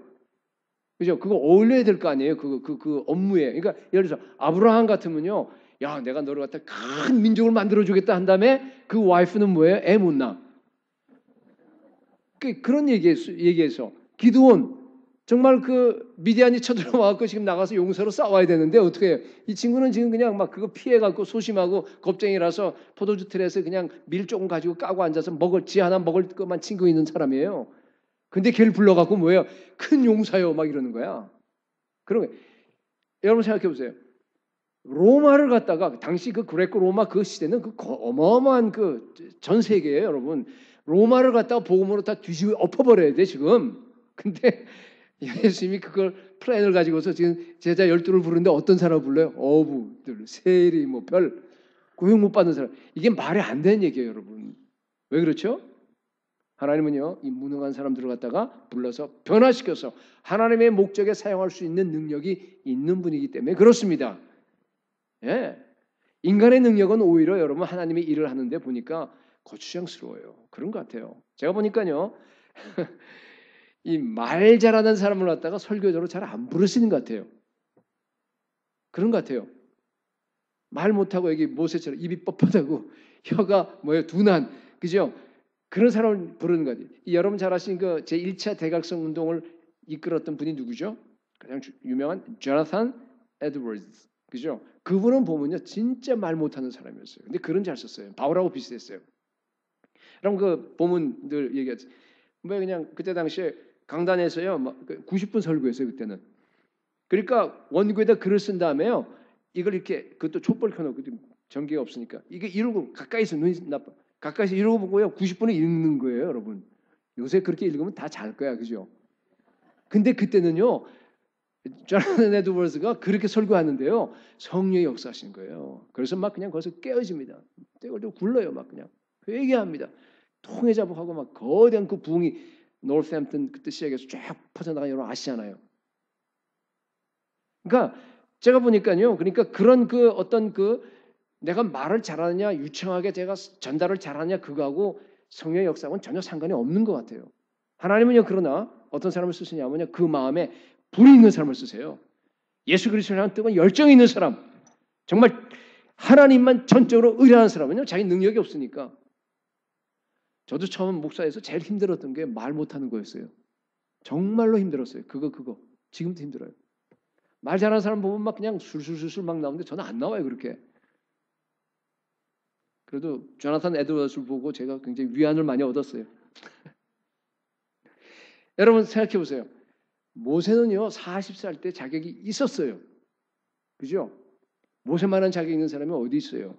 그죠? 그거 어울려야 될 거 아니에요. 그 업무에. 그러니까 예를 들어서 아브라함 같으면요. 야, 내가 너를 갖다 큰 민족을 만들어주겠다 한 다음에 그 와이프는 뭐예요? 애 못 낳아. 그런 얘기해서 기드온 정말 그 미디안이 쳐들어와갖고 지금 나가서 용서로 싸워야 되는데 어떻게 해요? 이 친구는 지금 그냥 막 그거 피해갖고 소심하고 겁쟁이라서 포도주 틀에서 그냥 밀 조금 가지고 까고 앉아서 지 하나 먹을 것만 친구 있는 사람이에요. 근데 걔를 불러갖고 뭐예요? 큰 용사요 막 이러는 거야. 그런 거예요. 여러분 생각해 보세요. 로마를 갖다가 당시 그 그레코 로마 그 시대는 그 어마어마한 그 전 세계예요, 여러분. 로마를 갖다가 복음으로 다 뒤집어 엎어버려야 돼 지금. 근데 예수님이 그걸 플랜을 가지고서 지금 제자 12를 부르는데 어떤 사람 불러요? 어부들, 세리, 뭐 별, 고용 못 받는 사람. 이게 말이 안 되는 얘기예요, 여러분. 왜 그렇죠? 하나님은요, 이 무능한 사람들을 갖다가 불러서 변화시켜서 하나님의 목적에 사용할 수 있는 능력이 있는 분이기 때문에 그렇습니다. 예. 인간의 능력은 오히려 여러분 하나님의 일을 하는데 보니까 거추장스러워요. 그런 것 같아요. 제가 보니까요. 이 말 잘하는 사람을 갖다가 설교자로 잘 안 부르시는 것 같아요. 그런 것 같아요. 말 못하고 여기 모세처럼 입이 뻣뻣하고 혀가 뭐예요? 둔한 그죠? 그런 사람을 부르는 것 같아요. 여러분 잘 아시는 그 제1차 대각성 운동을 이끌었던 분이 누구죠? 가장 유명한 조나탄 에드워즈 그죠? 그분은 보면요 진짜 말 못하는 사람이었어요. 근데 글은 잘 썼어요. 바울하고 비슷했어요. 그럼 그 본문들 얘기하지. 뭐 그냥 그때 당시에 강단에서요 90분 설교했어요 그때는. 그러니까 원고에다 글을 쓴 다음에요 이걸 이렇게 그것도 촛불 켜놓고 전기가 없으니까 이게 이러고 가까이서 눈이 나빠. 가까이서 이러고 보고요 90분을 읽는 거예요 여러분. 요새 그렇게 읽으면 다 잘 거야 그죠? 근데 그때는요 조나탄 에드워즈가 그렇게 설교하는데요 성령이 역사하시는 거예요. 그래서 막 그냥 거기서 깨어집니다. 떼고 굴러요 막 그냥 회개합니다. 통해 자복하고 막 거대한 그 부흥이 노스햄튼 그때 시작해서 쫙 퍼져나가 여러분 아시잖아요. 그러니까 제가 보니까요. 그러니까 그런 그 어떤 그 내가 말을 잘하느냐 유창하게 제가 전달을 잘하느냐 그거하고 성령의 역사하고는 전혀 상관이 없는 것 같아요. 하나님은요 그러나 어떤 사람을 쓰시냐면요 그 마음에 불이 있는 사람을 쓰세요. 예수 그리스도를 향한 뜨거운 열정이 있는 사람, 정말 하나님만 전적으로 의뢰하는 사람은요 자기 능력이 없으니까. 저도 처음 목사에서 제일 힘들었던 게 말 못하는 거였어요. 정말로 힘들었어요. 그거 지금도 힘들어요. 말 잘하는 사람 보면 막 그냥 술술술술 막 나오는데 저는 안 나와요 그렇게. 그래도 조나탄 에드워즈를 보고 제가 굉장히 위안을 많이 얻었어요. 여러분 생각해 보세요. 모세는요 40살 때 자격이 있었어요. 그죠? 모세만한 자격이 있는 사람이 어디 있어요?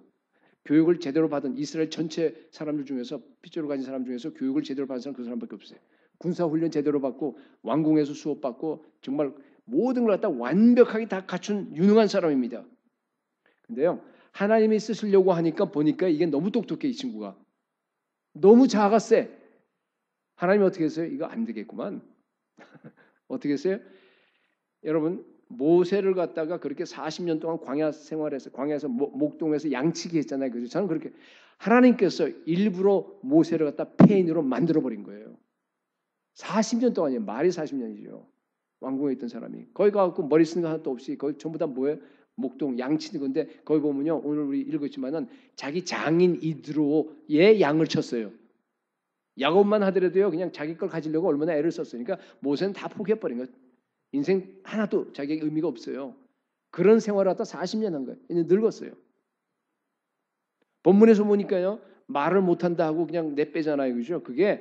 교육을 제대로 받은 이스라엘 전체 사람들 중에서 핏줄을 가진 사람 중에서 교육을 제대로 받은 사람 그 사람밖에 없어요. 군사훈련 제대로 받고 왕궁에서 수업받고 정말 모든 걸 갖다 완벽하게 다 갖춘 유능한 사람입니다. 근데요 하나님이 쓰시려고 하니까 보니까 이게 너무 똑똑해 이 친구가. 너무 작았어. 하나님이 어떻게 했어요? 이거 안 되겠구만. 어떻게 했어요? 여러분 모세를 갖다가 그렇게 40년 동안 광야 생활해서 광야에서 목동에서 양치기 했잖아요. 그죠? 저는 그렇게 하나님께서 일부러 모세를 갖다 폐인으로 만들어 버린 거예요. 40년 동안이에요. 말이 40년이죠. 왕궁에 있던 사람이 거기 가고 머리 쓰는 거 하나도 없이 거기 전부 다 뭐예요? 목동 양치는 건데 거기 보면요 오늘 우리 읽었지만은 자기 장인 이드로의 양을 쳤어요. 야곱만 하더라도요 그냥 자기 걸 가지려고 얼마나 애를 썼어요. 그러니까 모세는 다 포기해버린 거예요. 인생 하나도 자기에게 의미가 없어요. 그런 생활을 하다 40년 한 거예요. 이제 늙었어요. 본문에서 보니까요 말을 못한다 하고 그냥 내빼잖아요. 그죠? 그게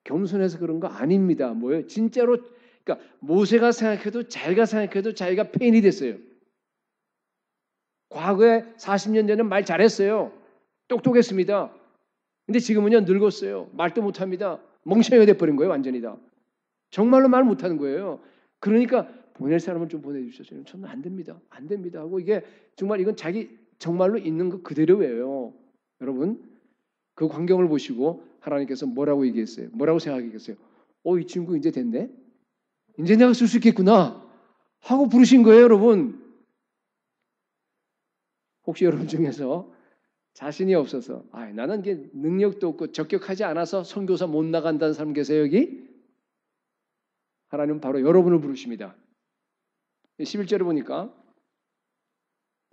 겸손해서 그런 거 아닙니다. 뭐예요? 진짜로 그러니까 모세가 생각해도 자기가 폐인이 됐어요. 과거에 40년 전에 말 잘했어요. 똑똑했습니다. 근데 지금은요 늙었어요. 말도 못합니다. 멍청이가 돼버린 거예요. 완전히 다. 정말로 말 못하는 거예요. 그러니까 보낼 사람을 좀 보내주셨어요. 저는 안 됩니다. 안 됩니다 하고 이게 정말 이건 자기 정말로 있는 거 그대로예요. 여러분 그 광경을 보시고 하나님께서 뭐라고 얘기했어요? 뭐라고 생각하겠어요? 이 친구 이제 됐네? 이제 내가 쓸 수 있겠구나 하고 부르신 거예요. 여러분 혹시 여러분 중에서 자신이 없어서 나는 이게 능력도 없고 적격하지 않아서 선교사 못 나간다는 사람 계세요 여기? 하나님은 바로 여러분을 부르십니다. 11절에 보니까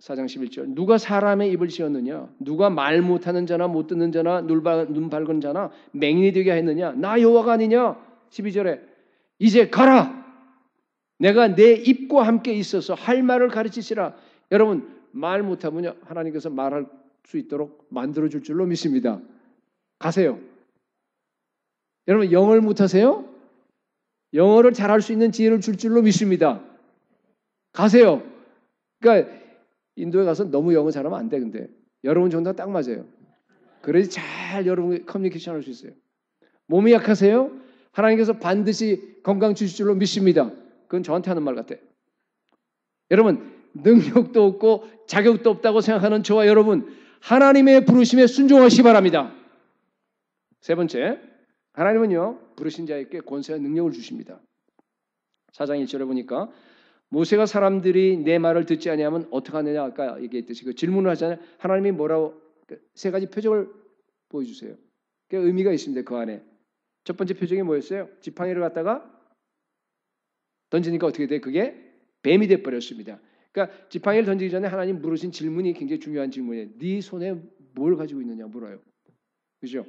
4장 11절 누가 사람의 입을 씌웠느냐 누가 말 못하는 자나 못 듣는 자나 눈 밝은 자나 맹인이 되게 했느냐 나 여호와가 아니냐 12절에 이제 가라 내가 내 입과 함께 있어서 할 말을 가르치시라. 여러분 말 못하면 하나님께서 말할 수 있도록 만들어줄 줄로 믿습니다. 가세요. 여러분 영어를 못하세요? 영어를 잘할 수 있는 지혜를 줄 줄로 믿습니다. 가세요. 그러니까 인도에 가서 너무 영어 잘하면 안 돼. 근데 여러분 정도가 딱 맞아요. 그래야지 잘 여러분 커뮤니케이션 할 수 있어요. 몸이 약하세요? 하나님께서 반드시 건강 주실 줄로 믿습니다. 그건 저한테 하는 말 같아요. 여러분 능력도 없고 자격도 없다고 생각하는 저와 여러분 하나님의 부르심에 순종하시기 바랍니다. 세 번째 하나님은요 부르신 자에게 권세와 능력을 주십니다. 4장 1절에 보니까 모세가 사람들이 내 말을 듣지 아니하면 어떻게 하느냐 아까 얘기했듯이 그 질문을 하잖아요. 하나님이 뭐라고 세 가지 표적을 보여주세요. 그 의미가 있습니다. 그 안에 첫 번째 표적이 뭐였어요? 지팡이를 갖다가 던지니까 어떻게 돼? 그게 뱀이 돼버렸습니다. 그러니까 지팡이를 던지기 전에 하나님 물으신 질문이 굉장히 중요한 질문이에요. 네 손에 뭘 가지고 있느냐 물어요. 그죠?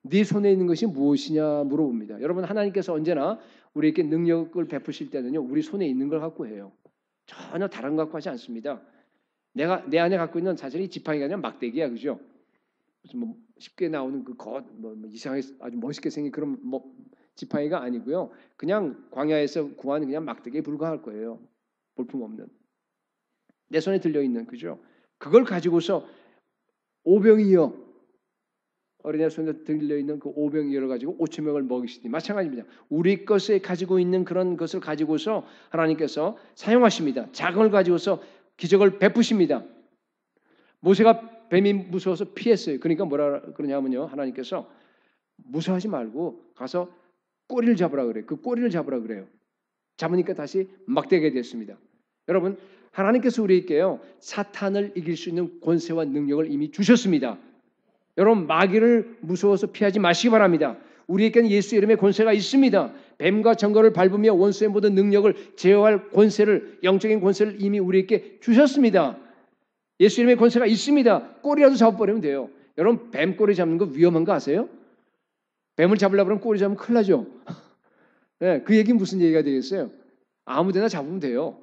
네 손에 있는 것이 무엇이냐 물어봅니다. 여러분 하나님께서 언제나 우리에게 능력을 베푸실 때는요. 우리 손에 있는 걸 갖고 해요. 전혀 다른 거 갖고 하지 않습니다. 내가 내 안에 갖고 있는 사실 이 지팡이가 아니라 막대기야. 그죠? 뭐 쉽게 나오는 그 이상하게 아주 멋있게 생긴 그런 지팡이가 아니고요. 그냥 광야에서 구하는 그냥 막대기에 불과할 거예요. 볼품없는. 내 손에 들려있는 그죠? 그걸 가지고서 오병이어 어린애 손에 들려있는 그 오병이어를 가지고 5천 명을 먹이시니 마찬가지입니다. 우리 것에 가지고 있는 그런 것을 가지고서 하나님께서 사용하십니다. 자금을 가지고서 기적을 베푸십니다. 모세가 뱀이 무서워서 피했어요. 그러니까 뭐라 그러냐면요. 하나님께서 무서워하지 말고 가서 꼬리를 잡으라 그래요. 그 꼬리를 잡으라 그래요. 잡으니까 다시 막대기가 됐습니다. 여러분 하나님께서 우리에게요. 사탄을 이길 수 있는 권세와 능력을 이미 주셨습니다. 여러분 마귀를 무서워서 피하지 마시기 바랍니다. 우리에게는 예수 이름의 권세가 있습니다. 뱀과 정거를 밟으며 원수의 모든 능력을 제어할 권세를 영적인 권세를 이미 우리에게 주셨습니다. 예수 이름의 권세가 있습니다. 꼬리라도 잡아버리면 돼요. 여러분 뱀 꼬리 잡는 거 위험한 거 아세요? 뱀을 잡으려고 그러면 꼬리 잡으면 큰일 나죠. 네, 그 얘기는 무슨 얘기가 되겠어요? 아무데나 잡으면 돼요.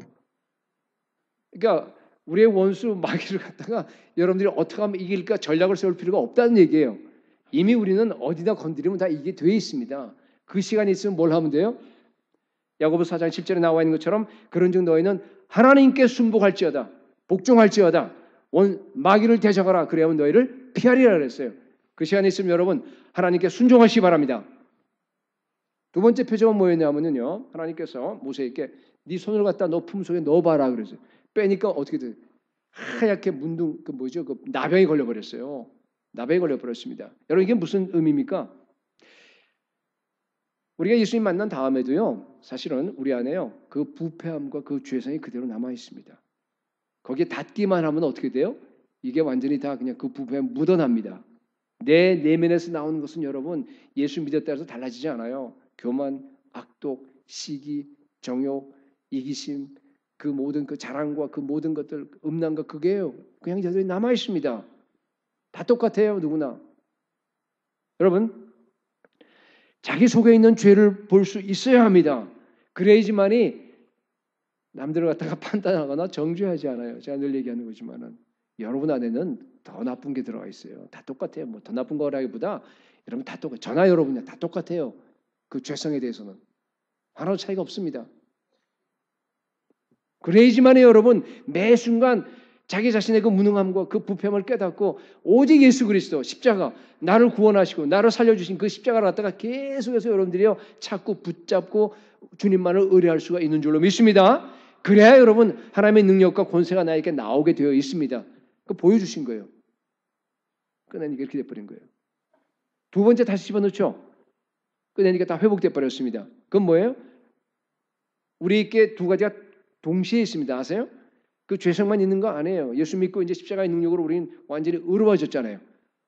그러니까 우리의 원수 마귀를 갖다가 여러분들이 어떻게 하면 이길까 전략을 세울 필요가 없다는 얘기예요. 이미 우리는 어디다 건드리면 다 이게 돼 있습니다. 그 시간이 있으면 뭘 하면 돼요? 야고보서 4장 10절에 나와 있는 것처럼 그런즉 너희는 하나님께 순복할지어다 복종할지어다 마귀를 대적하라 그래야만 너희를 피하리라 그랬어요. 그 시간이 있으면 여러분 하나님께 순종하시기 바랍니다. 두 번째 표적은 뭐였냐면요. 하나님께서 모세에게 네 손을 갖다 너 품속에 넣어봐라 그랬어요. 빼니까 어떻게 돼요? 하얗게 문둥 그 나병이 걸려버렸어요. 나병이 걸려버렸습니다. 여러분 이게 무슨 의미입니까? 우리가 예수님 만난 다음에도요. 사실은 우리 안에요. 그 부패함과 그 죄성이 그대로 남아 있습니다. 거기에 닿기만 하면 어떻게 돼요? 이게 완전히 다 그냥 그 부패함 묻어납니다. 내 내면에서 나오는 것은 여러분 예수 믿었다 해서 달라지지 않아요. 교만, 악독, 시기, 정욕, 이기심 그 모든 그 자랑과 그 모든 것들 음란과 그게요. 그냥 저들이 남아 있습니다. 다 똑같아요. 누구나. 여러분 자기 속에 있는 죄를 볼 수 있어야 합니다. 그래야지만이 남들을 갖다가 판단하거나 정죄하지 않아요. 제가 늘 얘기하는 거지만은 여러분 안에는 더 나쁜 게 들어가 있어요. 다 똑같아요. 뭐 더 나쁜 거라기보다 여러분 다 똑같아요. 저나 여러분이나 다 똑같아요. 그 죄성에 대해서는 하나도 차이가 없습니다. 그래야지만이 여러분 매 순간 자기 자신의 그 무능함과 그 부패함을 깨닫고 오직 예수 그리스도 십자가 나를 구원하시고 나를 살려주신 그 십자가를 갖다가 계속해서 여러분들이요 자꾸 붙잡고 주님만을 의뢰할 수가 있는 줄로 믿습니다. 그래야 여러분 하나님의 능력과 권세가 나에게 나오게 되어 있습니다. 그 보여주신 거예요. 꺼내니까 이렇게 돼버린 거예요. 두 번째 다시 집어넣죠. 꺼내니까 다 회복돼 버렸습니다. 그건 뭐예요? 우리에게 두 가지가 동시에 있습니다. 아세요? 그 죄성만 있는 거 아니에요. 예수 믿고 이제 십자가의 능력으로 우리는 완전히 의로워졌잖아요.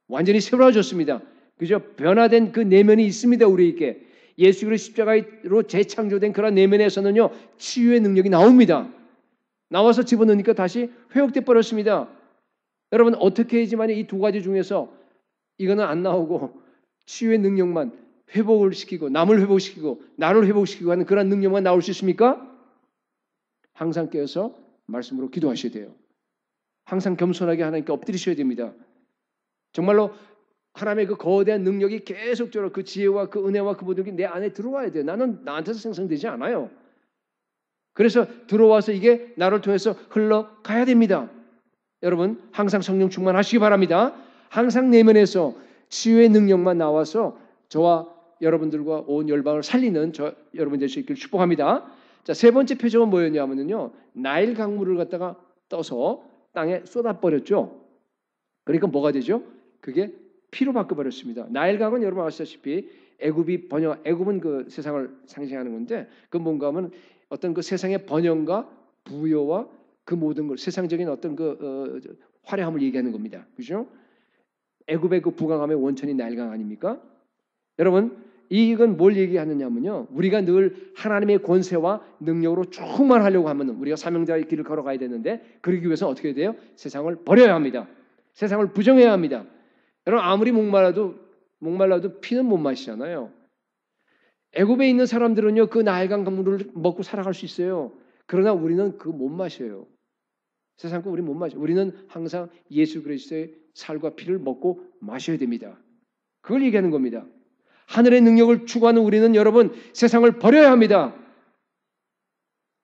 완전히 새로워졌습니다. 그죠? 변화된 그 내면이 있습니다. 우리에게. 예수 그리스도 십자가로 재창조된 그런 내면에서는요. 치유의 능력이 나옵니다. 나와서 집어넣으니까 다시 회복돼 버렸습니다. 여러분 어떻게 해야지만 이 두 가지 중에서 이거는 안 나오고 치유의 능력만 회복을 시키고 남을 회복시키고 나를 회복시키고 하는 그런 능력만 나올 수 있습니까? 항상 깨어서 말씀으로 기도하셔야 돼요. 항상 겸손하게 하나님께 엎드리셔야 됩니다. 정말로 하나님의 그 거대한 능력이 계속적으로 그 지혜와 그 은혜와 그 모든 게 내 안에 들어와야 돼요. 나는 나한테서 생성되지 않아요. 그래서 들어와서 이게 나를 통해서 흘러가야 됩니다. 여러분 항상 성령 충만하시기 바랍니다. 항상 내면에서 치유의 능력만 나와서 저와 여러분들과 온 열방을 살리는 여러분 될 수 있기를 축복합니다. 자, 세 번째 표적은 뭐였냐면요. 나일 강물을 갖다가 떠서 땅에 쏟아버렸죠. 그러니까 뭐가 되죠? 그게 피로 바꿔버렸습니다. 나일강은 여러분 아시다시피 애굽은 그 세상을 상징하는 건데 그 뭔가 하면 어떤 그 세상의 번영과 부여와 그 모든 걸 세상적인 어떤 그 화려함을 얘기하는 겁니다. 그죠? 애굽의 그 부강함의 원천이 나일강 아닙니까? 여러분 이건 뭘 얘기하느냐면요. 우리가 늘 하나님의 권세와 능력으로 충만하려고 하면 우리가 사명자의 길을 걸어가야 되는데 그러기 위해서는 어떻게 해야 돼요? 세상을 버려야 합니다. 세상을 부정해야 합니다. 여러분 아무리 목말라도 피는 못 마시잖아요. 애굽에 있는 사람들은요 그 나일강 강물을 먹고 살아갈 수 있어요. 그러나 우리는 그거 못 마셔요. 세상 거 우리 못 마셔요. 우리는 항상 예수 그리스도의 살과 피를 먹고 마셔야 됩니다. 그걸 얘기하는 겁니다. 하늘의 능력을 추구하는 우리는 여러분 세상을 버려야 합니다.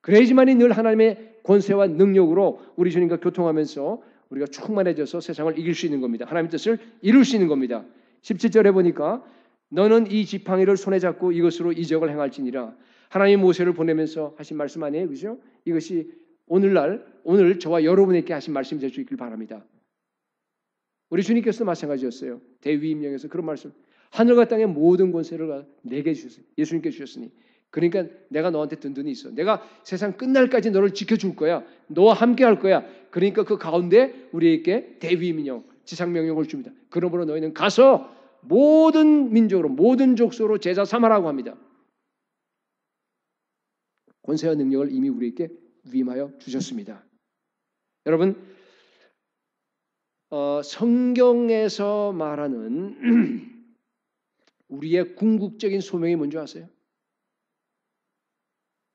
그래야지만이 늘 하나님의 권세와 능력으로 우리 주님과 교통하면서 우리가 충만해져서 세상을 이길 수 있는 겁니다. 하나님의 뜻을 이룰 수 있는 겁니다. 17절에 보니까 너는 이 지팡이를 손에 잡고 이것으로 이적을 행할지니라. 하나님 모세를 보내면서 하신 말씀 아니에요? 그죠? 이것이 오늘 저와 여러분에게 하신 말씀이 될 수 있길 바랍니다. 우리 주님께서도 마찬가지였어요. 대위임령에서 그런 말씀. 하늘과 땅의 모든 권세를 내게 주셨어요. 예수님께 주셨으니. 그러니까 내가 너한테 든든히 있어. 내가 세상 끝날까지 너를 지켜줄 거야. 너와 함께 할 거야. 그러니까 그 가운데 우리에게 대위임령, 지상명령을 줍니다. 그러므로 너희는 가서 모든 민족으로 모든 족속으로 제자 삼으라고 합니다. 권세와 능력을 이미 우리에게 위임하여 주셨습니다. 여러분 성경에서 말하는 우리의 궁극적인 소명이 뭔지 아세요?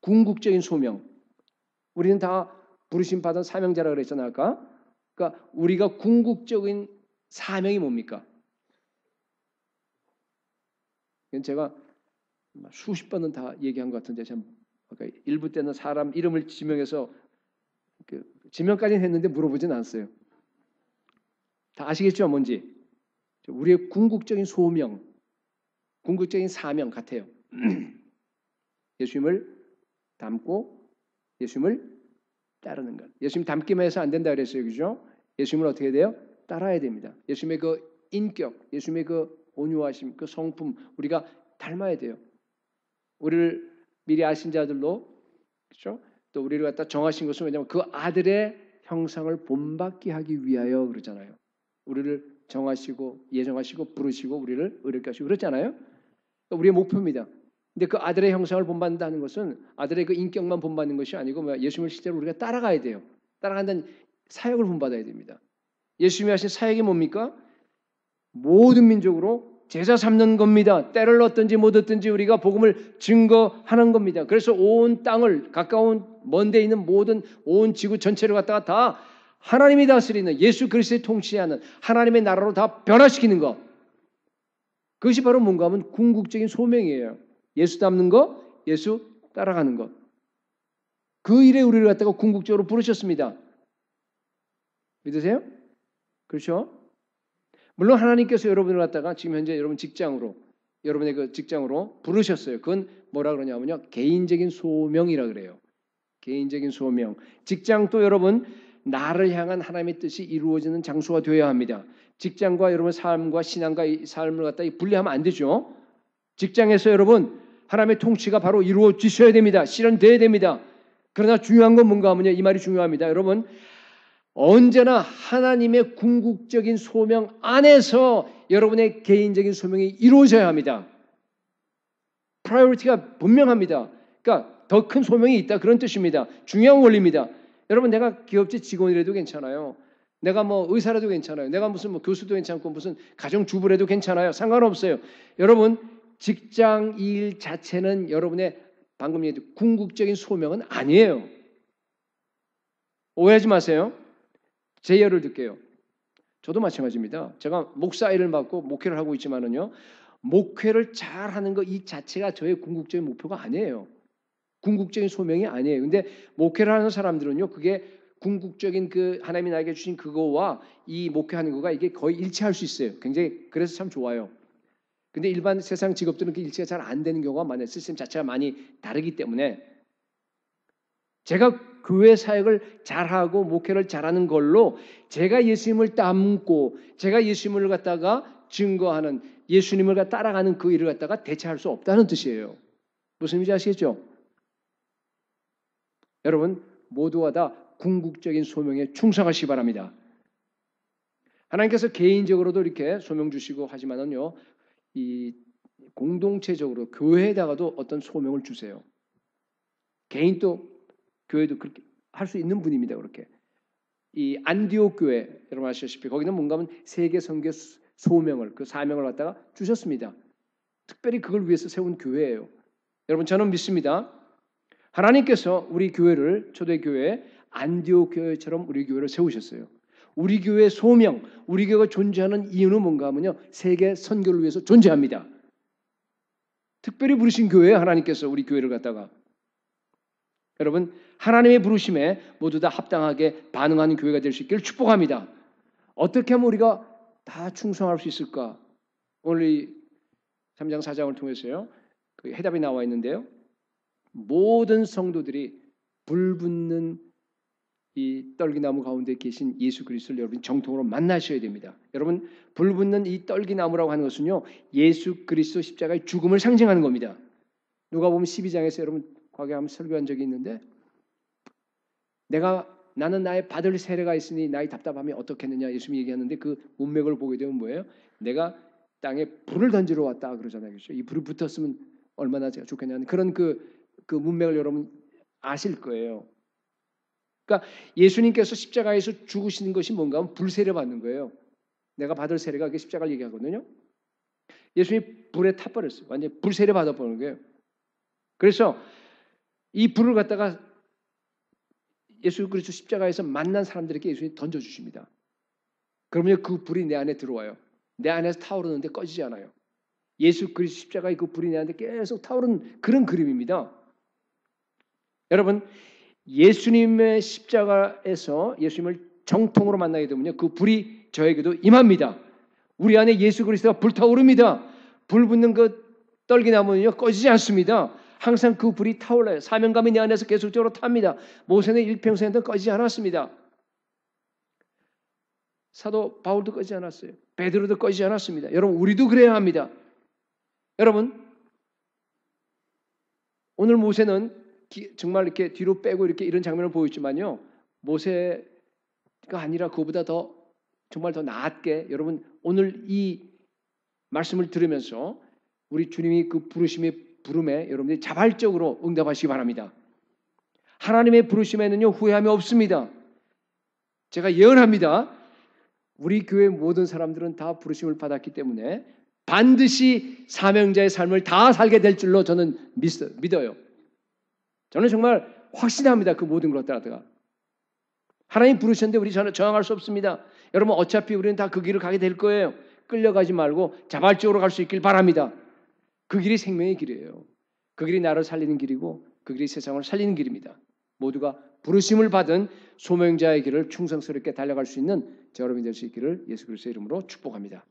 궁극적인 소명. 우리는 다 부르심 받은 사명자라 그랬잖아요. 아까. 그러니까 우리가 궁극적인 사명이 뭡니까? 제가 수십 번은 다 얘기한 것 같은데 참 아까 일부 때는 사람 이름을 지명해서 지명까지는 했는데 물어보진 않았어요. 다 아시겠죠? 뭔지. 우리의 궁극적인 소명, 궁극적인 사명 같아요. 예수님을 닮고 예수님을 따르는 것. 예수님 닮기만 해서 안 된다 그랬어요. 그죠? 예수님을 어떻게 해야 돼요? 따라야 됩니다. 예수님의 그 인격, 예수님의 그 온유하심, 그 성품 우리가 닮아야 돼요. 우리를 미리 아신 자들로 그렇죠? 또 우리를 갖다 정하신 것은 왜냐하면 그 아들의 형상을 본받게 하기 위하여 그러잖아요. 우리를 정하시고 예정하시고 부르시고 우리를 의롭게 하시고 그랬잖아요. 그러니까 우리의 목표입니다. 근데 그 아들의 형상을 본받는다는 것은 아들의 그 인격만 본받는 것이 아니고 예수님을 실제로 우리가 따라가야 돼요. 따라간다는 사역을 본받아야 됩니다. 예수님이 하신 사역이 뭡니까? 모든 민족으로 제자 삼는 겁니다. 때를 얻든지 못 얻든지 우리가 복음을 증거하는 겁니다. 그래서 온 땅을 가까운 먼 데 있는 모든 온 지구 전체를 갖다가 다 하나님이 다스리는 예수 그리스도의 통치하는 하나님의 나라로 다 변화시키는 것. 그것이 바로 뭔가 하면 궁극적인 소명이에요. 예수 닮는 것, 예수 따라가는 것. 그 일에 우리를 갖다가 궁극적으로 부르셨습니다. 믿으세요? 그렇죠? 물론 하나님께서 여러분을 갖다가 지금 현재 여러분 직장으로 여러분의 그 직장으로 부르셨어요. 그건 뭐라 그러냐면요. 개인적인 소명이라 그래요. 개인적인 소명. 직장도 여러분 나를 향한 하나님의 뜻이 이루어지는 장소가 되어야 합니다. 직장과 여러분 삶과 신앙과 이 삶을 갖다 분리하면 안 되죠. 직장에서 여러분 하나님의 통치가 바로 이루어지셔야 됩니다. 실현돼야 됩니다. 그러나 중요한 건 뭔가 하면요. 이 말이 중요합니다. 여러분 언제나 하나님의 궁극적인 소명 안에서 여러분의 개인적인 소명이 이루어져야 합니다. 프라이어리티가 분명합니다. 그러니까 더 큰 소명이 있다 그런 뜻입니다. 중요한 원리입니다. 여러분 내가 기업체 직원이라도 괜찮아요. 내가 뭐 의사라도 괜찮아요. 내가 무슨 뭐 교수도 괜찮고 무슨 가정주부라도 괜찮아요. 상관없어요. 여러분 직장 일 자체는 여러분의 방금 얘기했던 궁극적인 소명은 아니에요. 오해하지 마세요. 제 예를 들게요. 저도 마찬가지입니다. 제가 목사 일을 맡고 목회를 하고 있지만은요. 목회를 잘하는 것 이 자체가 저의 궁극적인 목표가 아니에요. 궁극적인 소명이 아니에요. 근데 목회를 하는 사람들은요. 그게 궁극적인 그 하나님이 나에게 주신 그거와 이 목회하는 거가 이게 거의 일치할 수 있어요. 굉장히 그래서 참 좋아요. 근데 일반 세상 직업들은 그 일치가 잘 안 되는 경우가 많아요. 시스템 자체가 많이 다르기 때문에 제가 교회 사역을 잘하고 목회를 잘하는 걸로 제가 예수님을 닮고 제가 예수님을 갖다가 증거하는 예수님을 따라가는 그 일을 갖다가 대체할 수 없다는 뜻이에요. 무슨 의미인지 아시겠죠? 여러분 모두가 다 궁극적인 소명에 충성하시기 바랍니다. 하나님께서 개인적으로도 이렇게 소명 주시고 하지만은요, 이 공동체적으로 교회에다가도 어떤 소명을 주세요. 개인도 교회도 그렇게 할 수 있는 분입니다. 그렇게 이 안디옥 교회 여러분 아시다시피 거기는 뭔가 하면 세계 선교 소명을 그 사명을 갖다가 주셨습니다. 특별히 그걸 위해서 세운 교회예요. 여러분 저는 믿습니다. 하나님께서 우리 교회를 초대교회 안디옥 교회처럼 우리 교회를 세우셨어요. 우리 교회의 소명, 우리 교회가 존재하는 이유는 뭔가 하면요. 세계 선교를 위해서 존재합니다. 특별히 부르신 교회에 하나님께서 우리 교회를 갖다가 여러분 하나님의 부르심에 모두 다 합당하게 반응하는 교회가 될 수 있기를 축복합니다. 어떻게 하면 우리가 다 충성할 수 있을까? 오늘 이 3장 4장을 통해서요. 그 해답이 나와 있는데요. 모든 성도들이 불붙는 이 떨기나무 가운데 계신 예수 그리스도를 여러분 정통으로 만나셔야 됩니다. 여러분 불붙는 이 떨기나무라고 하는 것은요. 예수 그리스도 십자가의 죽음을 상징하는 겁니다. 누가 보면 12장에서 여러분 과거에 한번 설교한 적이 있는데 나는 나의 받을 세례가 있으니 나의 답답함이 어떻겠느냐 예수님이 얘기하는데 그 문맥을 보게 되면 뭐예요? 내가 땅에 불을 던지러 왔다 그러잖아요. 그렇죠? 이 불이 붙었으면 얼마나 좋겠냐는 그런 그 문맥을 여러분 아실 거예요. 그러니까 예수님께서 십자가에서 죽으시는 것이 뭔가 하면 불세례 받는 거예요. 내가 받을 세례가 그게 십자가를 얘기하거든요. 예수님이 불에 타버렸어요. 완전히 불세례 받아버리는 거예요. 그래서 이 불을 갖다가 예수 그리스도 십자가에서 만난 사람들에게 예수님이 던져주십니다. 그러면 그 불이 내 안에 들어와요. 내 안에서 타오르는데 꺼지지 않아요. 예수 그리스도 십자가의 그 불이 내 안에 계속 타오르는 그런 그림입니다. 여러분 예수님의 십자가에서 예수님을 정통으로 만나게 되면요. 그 불이 저에게도 임합니다. 우리 안에 예수 그리스도가 불타오릅니다. 불 붙는 그 떨기나무는요. 꺼지지 않습니다. 항상 그 불이 타올라요. 사명감이 내 안에서 계속적으로 탑니다. 모세는 일평생에도 꺼지지 않았습니다. 사도 바울도 꺼지지 않았어요. 베드로도 꺼지지 않았습니다. 여러분 우리도 그래야 합니다. 여러분 오늘 모세는 정말 이렇게 뒤로 빼고 이렇게 이런 장면을 보였지만요. 모세가 아니라 그보다 더 정말 더 나았게 여러분 오늘 이 말씀을 들으면서 우리 주님이 그 부르심의 부름에 여러분들이 자발적으로 응답하시기 바랍니다. 하나님의 부르심에는요 후회함이 없습니다. 제가 예언합니다. 우리 교회 모든 사람들은 다 부르심을 받았기 때문에 반드시 사명자의 삶을 다 살게 될 줄로 저는 믿어요. 저는 정말 확신합니다. 그 모든 것 갖다가. 하나님 부르셨는데 우리 저항할 수 없습니다. 여러분 어차피 우리는 다 그 길을 가게 될 거예요. 끌려가지 말고 자발적으로 갈 수 있길 바랍니다. 그 길이 생명의 길이에요. 그 길이 나를 살리는 길이고 그 길이 세상을 살리는 길입니다. 모두가 부르심을 받은 소명자의 길을 충성스럽게 달려갈 수 있는 저 여러분이 될 수 있기를 예수 그리스도의 이름으로 축복합니다.